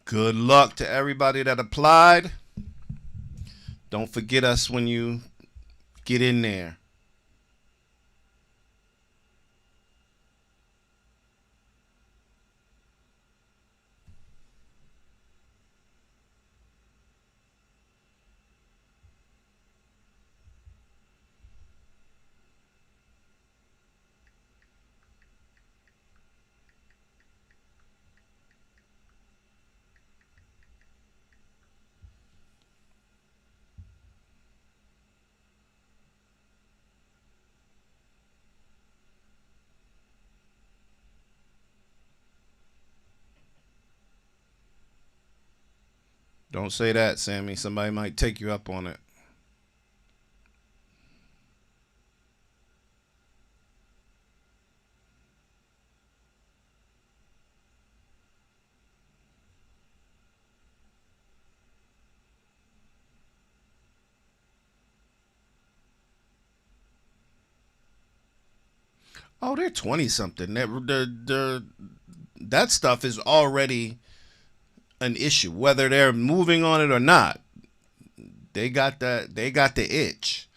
Good luck to everybody that applied. Don't forget us when you get in there. Don't say that, Sammy. Somebody might take you up on it. Oh, they're 20 something. That stuff is already an issue, whether they're moving on it or not. They got the itch.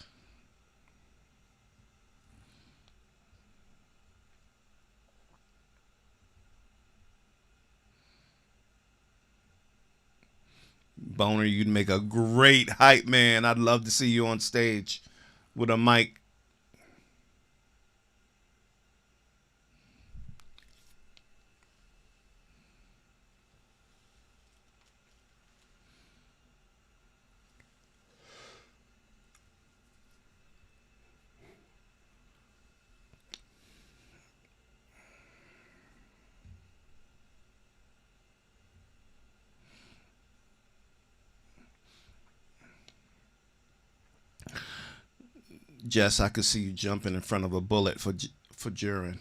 Boner, you'd make a great hype man. I'd love to see you on stage with a mic. Jess, I could see you jumping in front of a bullet for Jurin.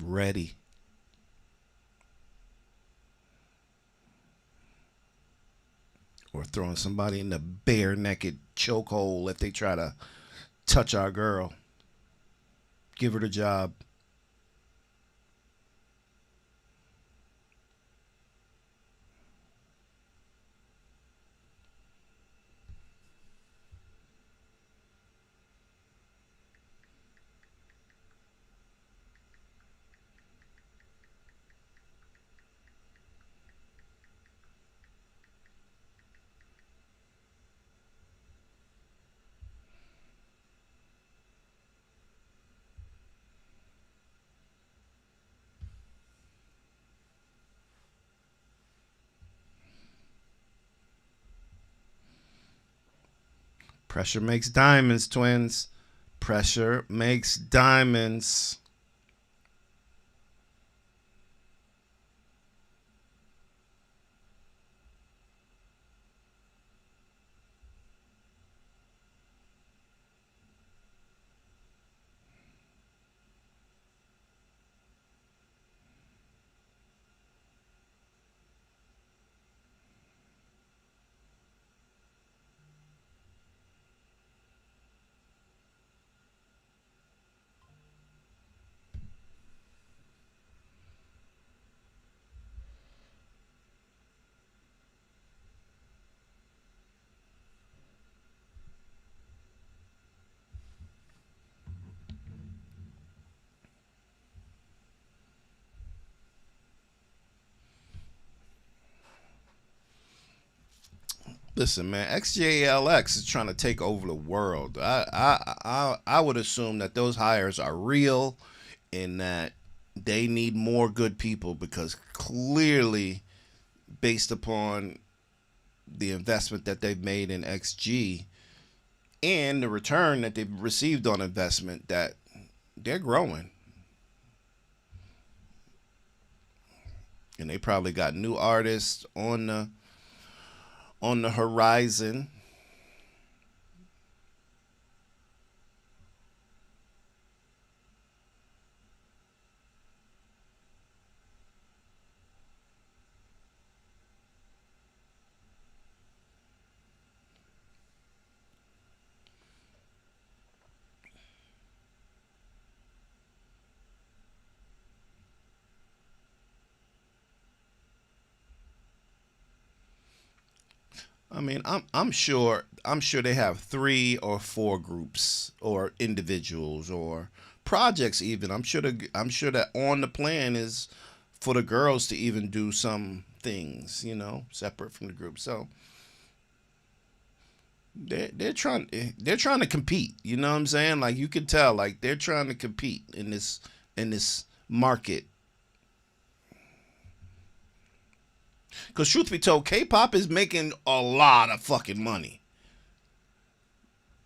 Ready. Or throwing somebody in the bare naked chokehold if they try to touch our girl. Give her the job. Pressure makes diamonds, twins. Pressure makes diamonds. Listen, man, XJLX is trying to take over the world. I would assume that those hires are real and that they need more good people because clearly, based upon the investment that they've made in XG and the return that they've received on investment, that they're growing. And they probably got new artists on the horizon. I mean, I'm sure they have 3 or 4 groups or individuals or projects even. I'm sure that on the plan is for the girls to even do some things, separate from the group. So they're trying to compete, you know what I'm saying? Like you can tell like they're trying to compete in this market. Because truth be told, K-pop is making a lot of fucking money.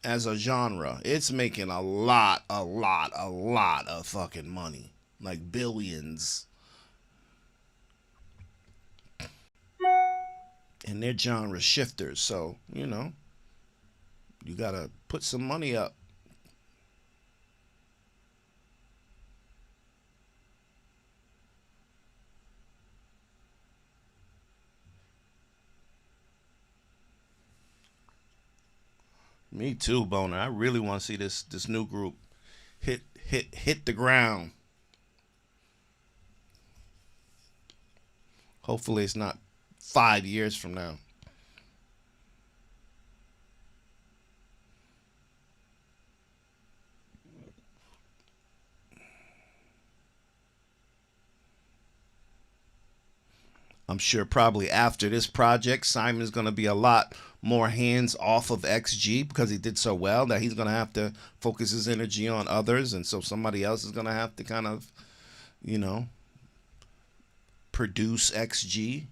As a genre, it's making a lot of fucking money. Like billions. And they're genre shifters, so, you gotta put some money up. Me too, Boner. I really want to see this new group hit the ground. Hopefully it's not 5 years from now. I'm sure probably after this project, Simon's going to be a lot more hands off of XG because he did so well that he's going to have to focus his energy on others. And so somebody else is going to have to kind of, you know, produce XG.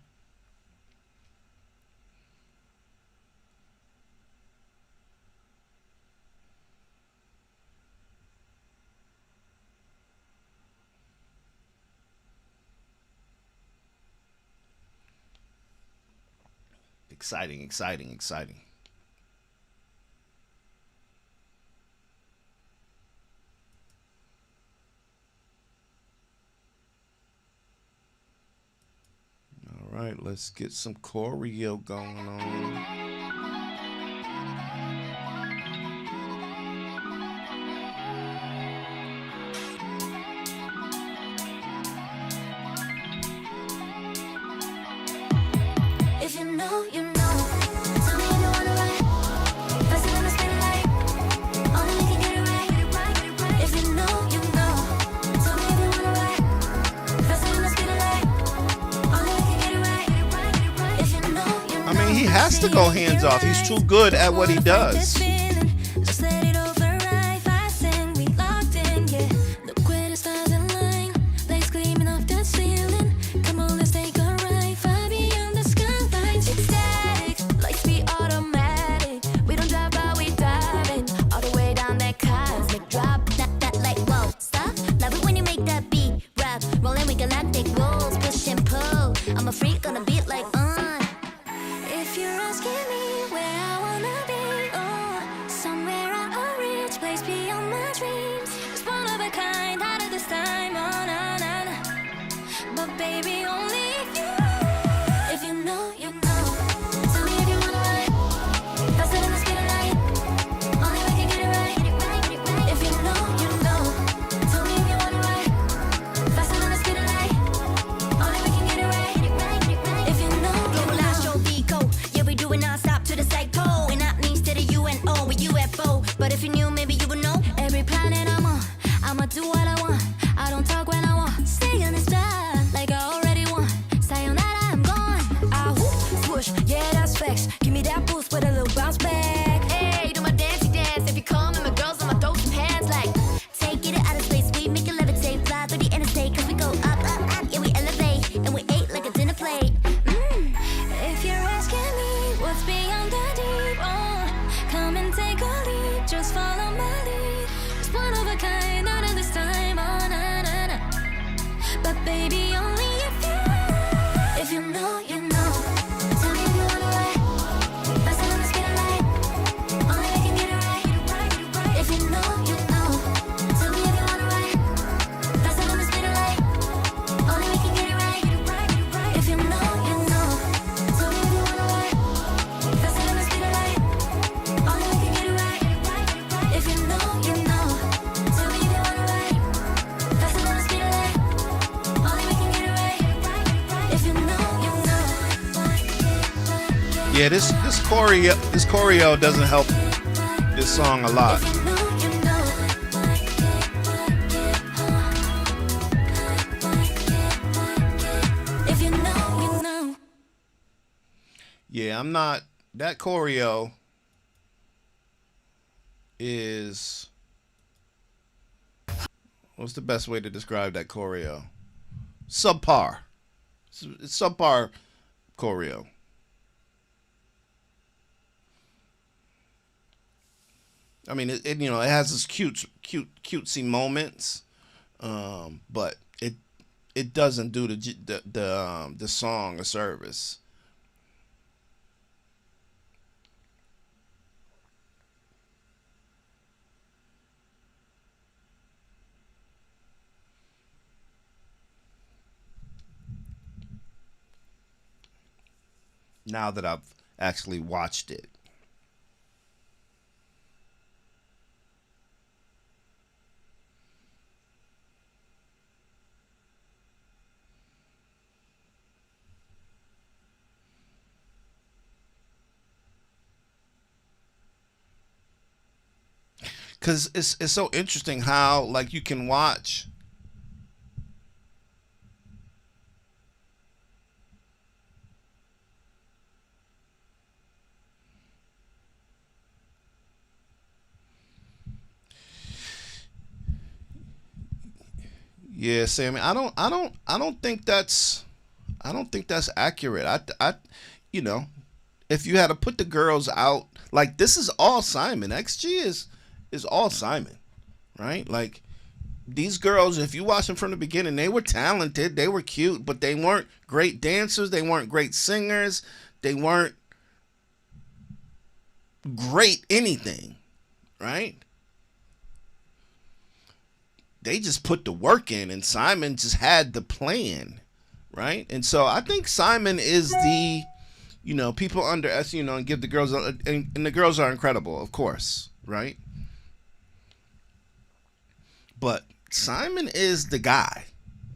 Exciting, exciting, exciting. All right, let's get some choreo going on. If you know, you know. Tell me if you wanna ride. Faster than the speed of light. Only we can get it right. If you know, you know. Tell me if you wanna ride. Faster than the speed of light. Only we can get it right. If you know, you know. I mean, he has to go hands off. He's too good at what he does. Just let it override. Fast and we locked in, yeah. Look where the stars align. Lights gleaming off the ceiling. Come on, let's take a ride. Far beyond the skylines. It's static, lightspeed automatic. We don't drive by, we diving. All the way down that cosmic drop. That like, whoa, stop. Love it when you make that beat rap. Rolling with galactic rolls, push and pull. I'm a freak on a beat like, If you're asking me where I wanna be, oh, somewhere out a rich place beyond my dreams. It's one of a kind, out of this time, oh, na, na, na. But baby, only if you know, you know. Tell me if you wanna ride. Faster than the speed of light. Only we can get it right. If you know, you know. Tell me if you wanna ride. Faster than the speed of light. Only we can get it right. If you know, Global astro-deco. Yeah, we do it non-stop to the South Pole. And that means to the UNO with UFO. But if you knew, maybe you would know. every planet I'm on, I'ma do what I want. I don't talk when I want. Stay on this path like I already won. Sayonara, I'm gone. Ah, whoop, swoosh, yeah, that's facts. Give me that boost with a little bounce back. Hey, do my dancey dance. If you come and my girls on my throat some hands like. Take it out of space, we make it levitate. Fly through the interstate, cause we go up, up, up. Yeah, we elevate, and we ate like a dinner plate. If you're asking me what's beyond the deep, oh, come and take a leap, just follow my lead. It's one of a kind, out of this time, oh, na, na, na. But baby, only if you know, you know. Tell me if you wanna ride. Faster than the speed of light. Only we can get it right. If you know, you know. Tell me if you wanna ride. Faster than the speed of light. Only we can get it right. If you know, you know. Tell me if you wanna ride. Faster than the speed of light. Only we can get it right. If you know, you know. Tell me if you wanna ride. Faster than the speed of light. Only we can get it right. If you know, you know. Yeah, this choreo doesn't help this song a lot. If you know, you know. If you know, you know. Yeah, I'm not. That choreo is. What's the best way to describe that choreo? Subpar. It's subpar choreo. I mean, it you know, it has its cutesy moments, but it doesn't do the song a service. Now that I've actually watched it. Because it's so interesting how, like, you can watch Yeah, Sammy. I don't think that's accurate. You know, if you had to put the girls out, like this is all Simon. XG is all Simon, right? Like these girls, if you watch them from the beginning, they were talented, they were cute, but they weren't great dancers, they weren't great singers, they weren't great anything, right? They just put the work in, and Simon just had the plan, right? And so I think Simon is the, people underestimate, and give the girls, and the girls are incredible, of course, right? But Simon is the guy,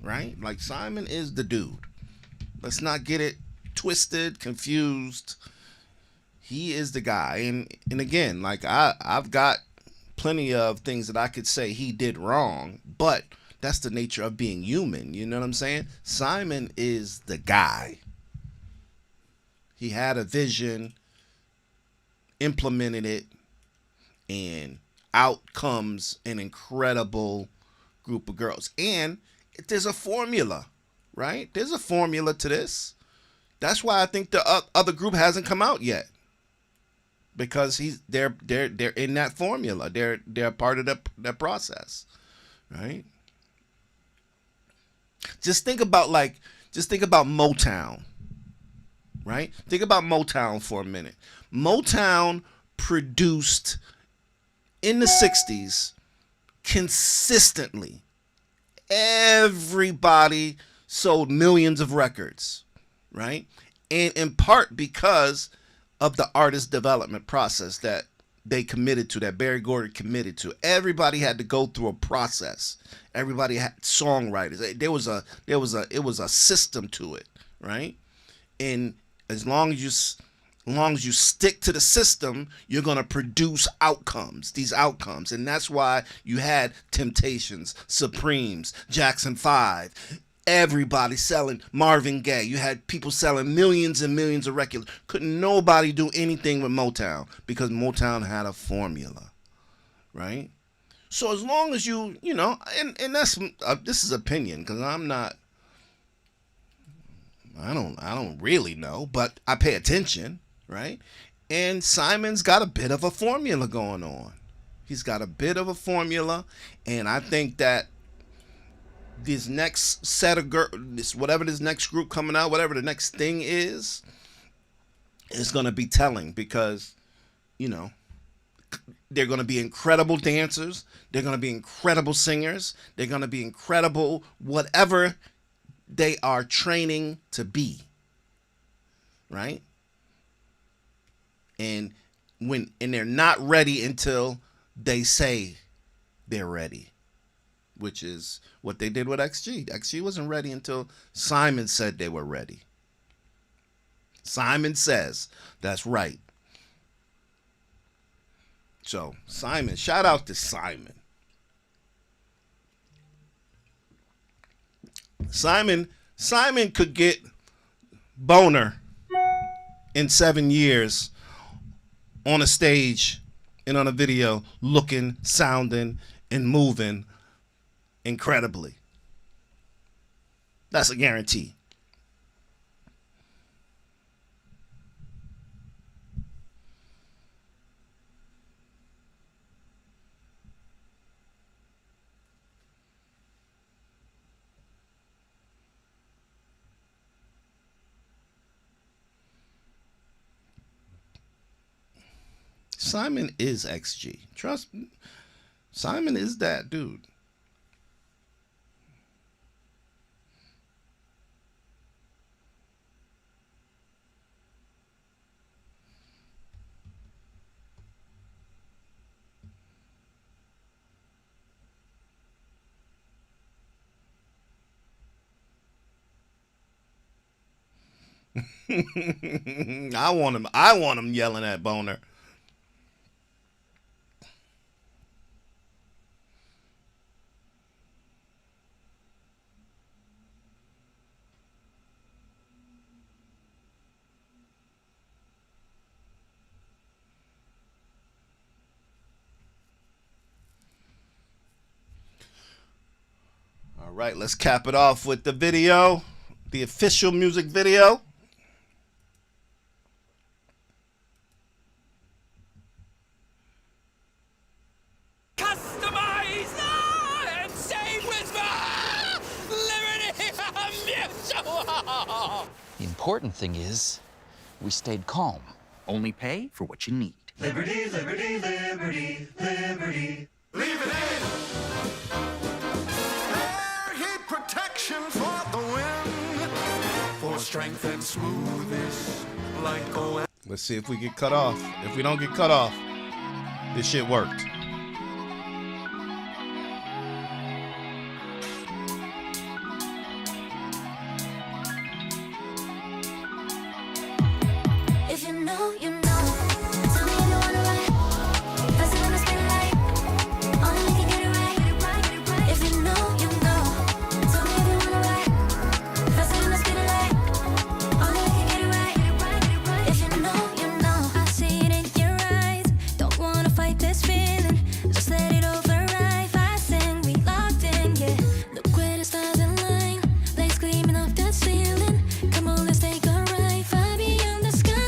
right? Like Simon is the dude. Let's not get it twisted, confused. He is the guy, and again, like I've got plenty of things that I could say he did wrong, but that's the nature of being human. You know what I'm saying? Simon is the guy. He had a vision, implemented it, and out comes an incredible group of girls. And there's a formula, right? There's a formula to this. That's why I think the other group hasn't come out yet, because they're in that formula. They're part of that process, right? Just think about Motown, right? Think about Motown for a minute. Motown produced in the 60s consistently. Everybody sold millions of records, right? And in part because of the artist development process that they committed to, that Barry Gordy committed to. Everybody had to go through a process. Everybody had songwriters. It was a system to it, right? And as long as you stick to the system, you're gonna produce these outcomes, and that's why you had Temptations, Supremes, Jackson 5. Everybody selling Marvin Gaye. You had people selling millions and millions of records. Couldn't nobody do anything with Motown because Motown had a formula, right? So as long as and that's this is opinion, because I don't really know, but I pay attention, right? And Simon's got a bit of a formula going on. He's got a bit of a formula, and I think that this next set of whatever this next group coming out, whatever the next thing is going to be telling, because, they're going to be incredible dancers. They're going to be incredible singers. They're going to be incredible whatever they are training to be, right? And they're not ready until they say they're ready, which is what they did with XG. XG wasn't ready until Simon said they were ready. Simon says that's right. So Simon, shout out to Simon. Simon could get boner in 7 years on a stage and on a video, looking, sounding, and moving incredibly. That's a guarantee. Simon is XG. Trust me. Simon is that dude. I want him yelling at Boner. All right, let's cap it off with the video, the official music video. Customize and save with liberty mutual. The important thing is, we stayed calm. Only pay for what you need. Liberty, liberty, liberty, liberty. Leave it in. Air heat protection for the win. For strength and smoothness, like going. Let's see if we get cut off. If we don't get cut off, this shit worked. If you know, you know. Tell me if you wanna ride. Faster than the speed of light. Only we can get it right. If you know, you know. Tell me if you wanna ride. Faster than the speed of light. Only we can get it right. If you know, you know. I see it in your eyes. Don't wanna fight this feeling. Just let it override. Fast and we locked in, yeah. Look where the stars align. Lights gleaming off the ceiling. Come on, let's take a ride. Far beyond the skylines.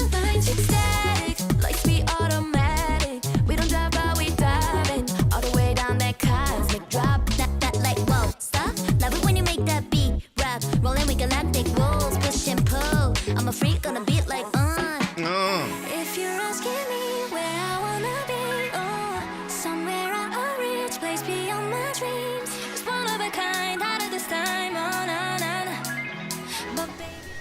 Static, lightspeed automatic. We don't drive by, we dive in. All the way down that cosmic drop. That like whoa, stop. Love it when you make that beat rock. Rolling with galactic rules, push and pull. I'm a freak on a beat like If you're asking me where I wanna be, somewhere out of reach, place beyond my dreams. It's one of a kind, out of this time, oh na na na. But baby,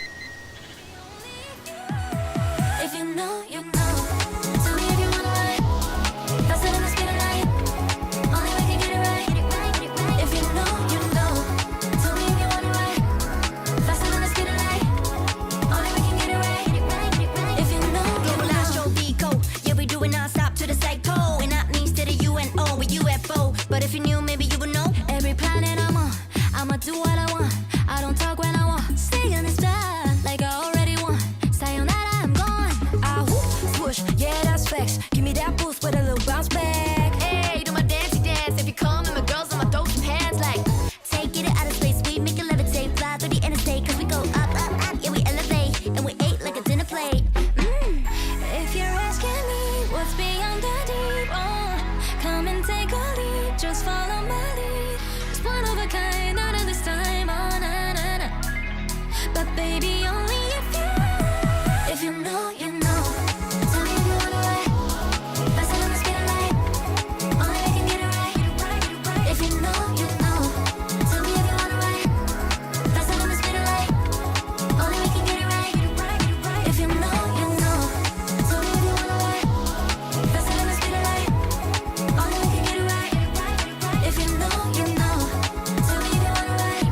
if you know, you know. Tell me if you wanna ride. Faster than the speed of light. Only we can get it right. If you know, you know. Tell me if you wanna ride. Faster than the speed of light. Only we can get it right. If you know, Global astro decode. Yeah, we do it non-stop to the psycho. And that means to the UNO with UFO. But if you knew, maybe you would know. every planet I'm on, I'ma do what I want. I don't talk when I want. Stay on this path like I already won. Sayonara, I'm gone. Ah, whoop, swoosh, yeah, that's facts. Give me that boost with a little bounce back. Hey, do my dancey dance. If you come and my girls on my dope pants like. Take it out of space, we make it levitate. Fly through the interstate, cause we go up, up, up. Yeah, we elevate, and we ate like a dinner plate. If you're asking me what's beyond the deep, come and take a leap. Just follow my lead. It's one of a kind, out of this time, oh na na na. But baby, only if you know, you know. Tell me if you wanna ride. Faster than the speed of light. Only we can get it right. If you know, you know. Tell me if you wanna ride. Faster than the speed of light. Only we can get it right. If you know, you know. Tell me if you wanna ride. Faster than the speed of light. Only we can get it right. If you know, you know. Tell me if you wanna ride.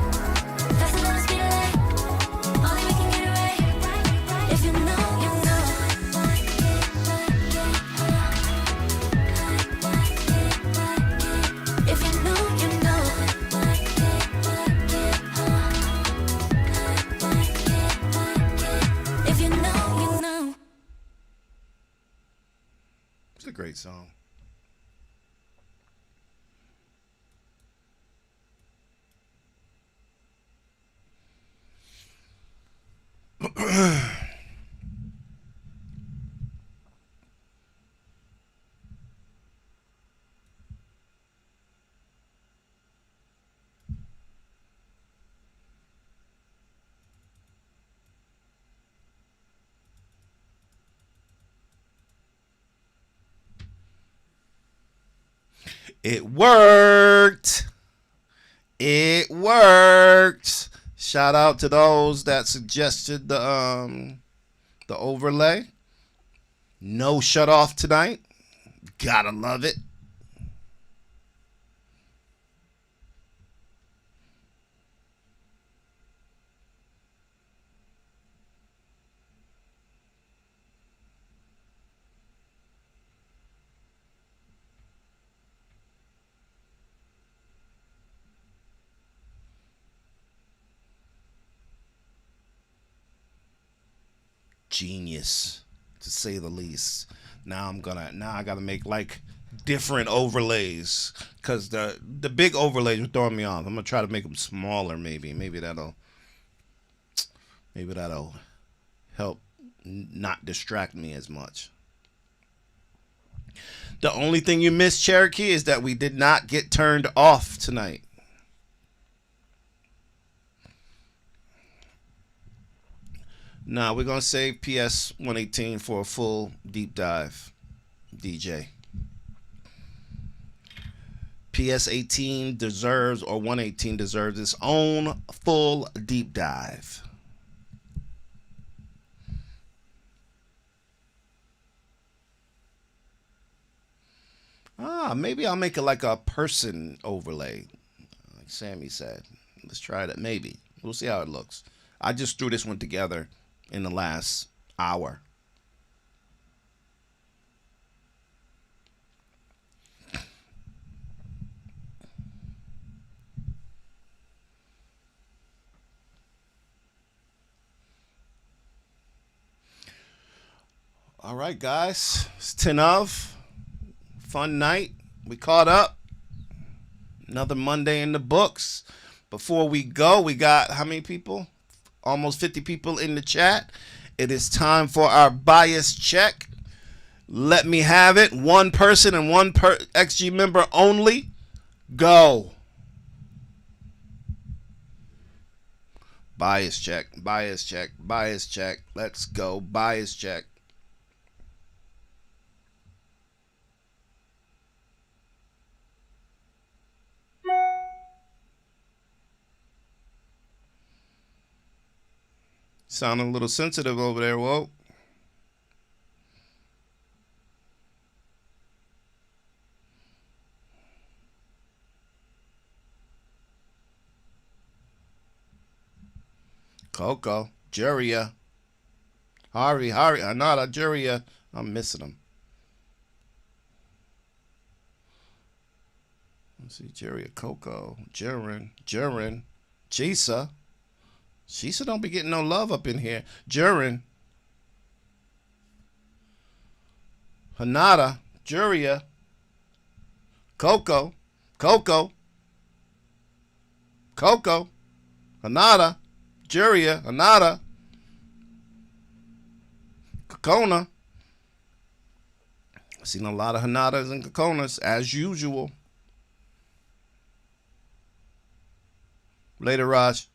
Faster than the speed of light. Only we can get it right. If you know, you know. If you know, you know. If you know, you know. It's a great song. It worked. It worked. Shout out to those that suggested the overlay. No shut off tonight. Gotta love it. Genius, to say the least. Now I gotta make like different overlays, because the big overlays were throwing me off. I'm gonna try to make them smaller. Maybe that'll help not distract me as much. The only thing you missed, Cherokee, is that we did not get turned off tonight. Nah, we're gonna save PS 118 for a full deep dive, DJ. PS 18 deserves, or 118 deserves, its own full deep dive. Maybe I'll make it like a person overlay, like Sammy said. Let's try that. Maybe we'll see how it looks. I just threw this one together in the last hour. All right, guys. It's 10 of. Fun night. We caught up. Another Monday in the books. Before we go, we got how many people? Almost 50 people in the chat. It is time for our bias check. Let me have it. One person and one XG member only. Go. Bias check. Bias check. Bias check. Let's go. Bias check. Sounding a little sensitive over there, whoa. Coco, Juria, Harvey, Anada, Juria. I'm missing them. Let's see, Juria, Coco, Jurin, Chisa. Chisa don't be getting no love up in here. Jurin, Hanada, Juria, Coco, Hanada, Juria, Hanada, Kokona. I've seen a lot of Hanadas and Kokonas as usual. Later, Raj.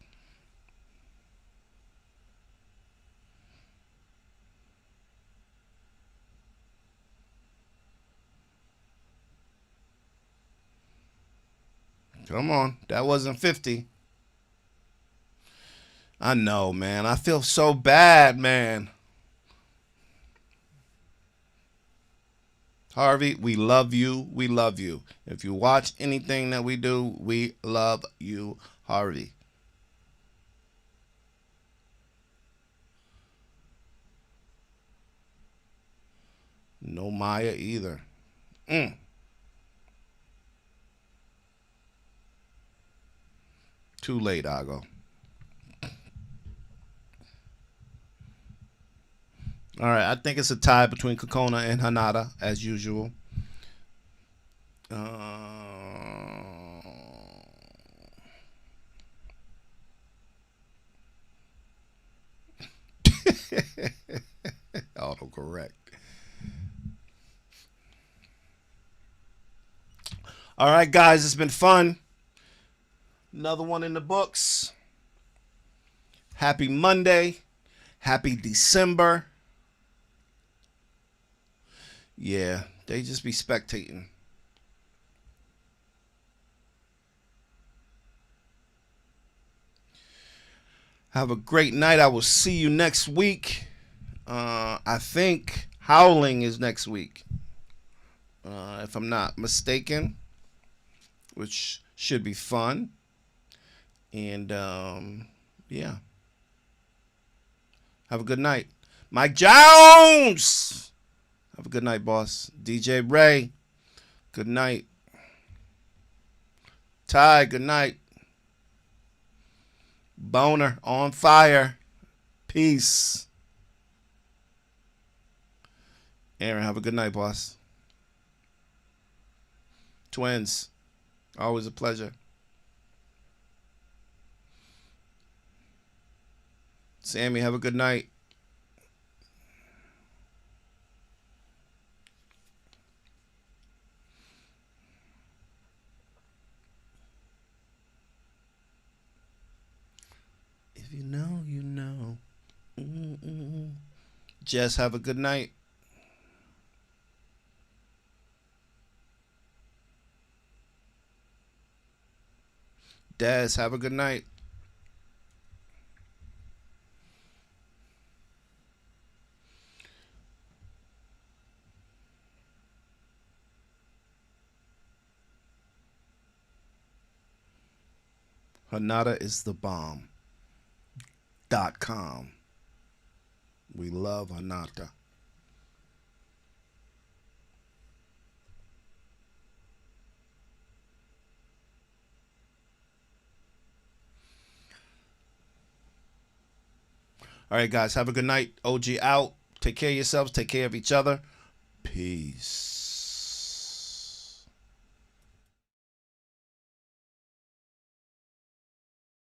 Come on. That wasn't 50. I know, man. I feel so bad, man. Harvey, we love you. We love you. If you watch anything that we do, we love you, Harvey. No Maya either. Too late, Ago. All right, I think it's a tie between Kokona and Hanada, as usual. Autocorrect. All right, guys, it's been fun. Another one in the books. Happy Monday. Happy December. Yeah, they just be spectating. Have a great night. I will see you next week. I think Howling is next week, if I'm not mistaken, which should be fun. And yeah, have a good night. Mike Jones, have a good night, boss. DJ Ray, good night. Ty, good night. Boner, on fire. Peace. Aaron, have a good night, boss. Twins, always a pleasure. Sammy, have a good night. If you know, you know. Jess, have a good night. Des, have a good night. Hanada is the bomb.com. We love Hanada. All right, guys, have a good night. OG out. Take care of yourselves. Take care of each other. Peace.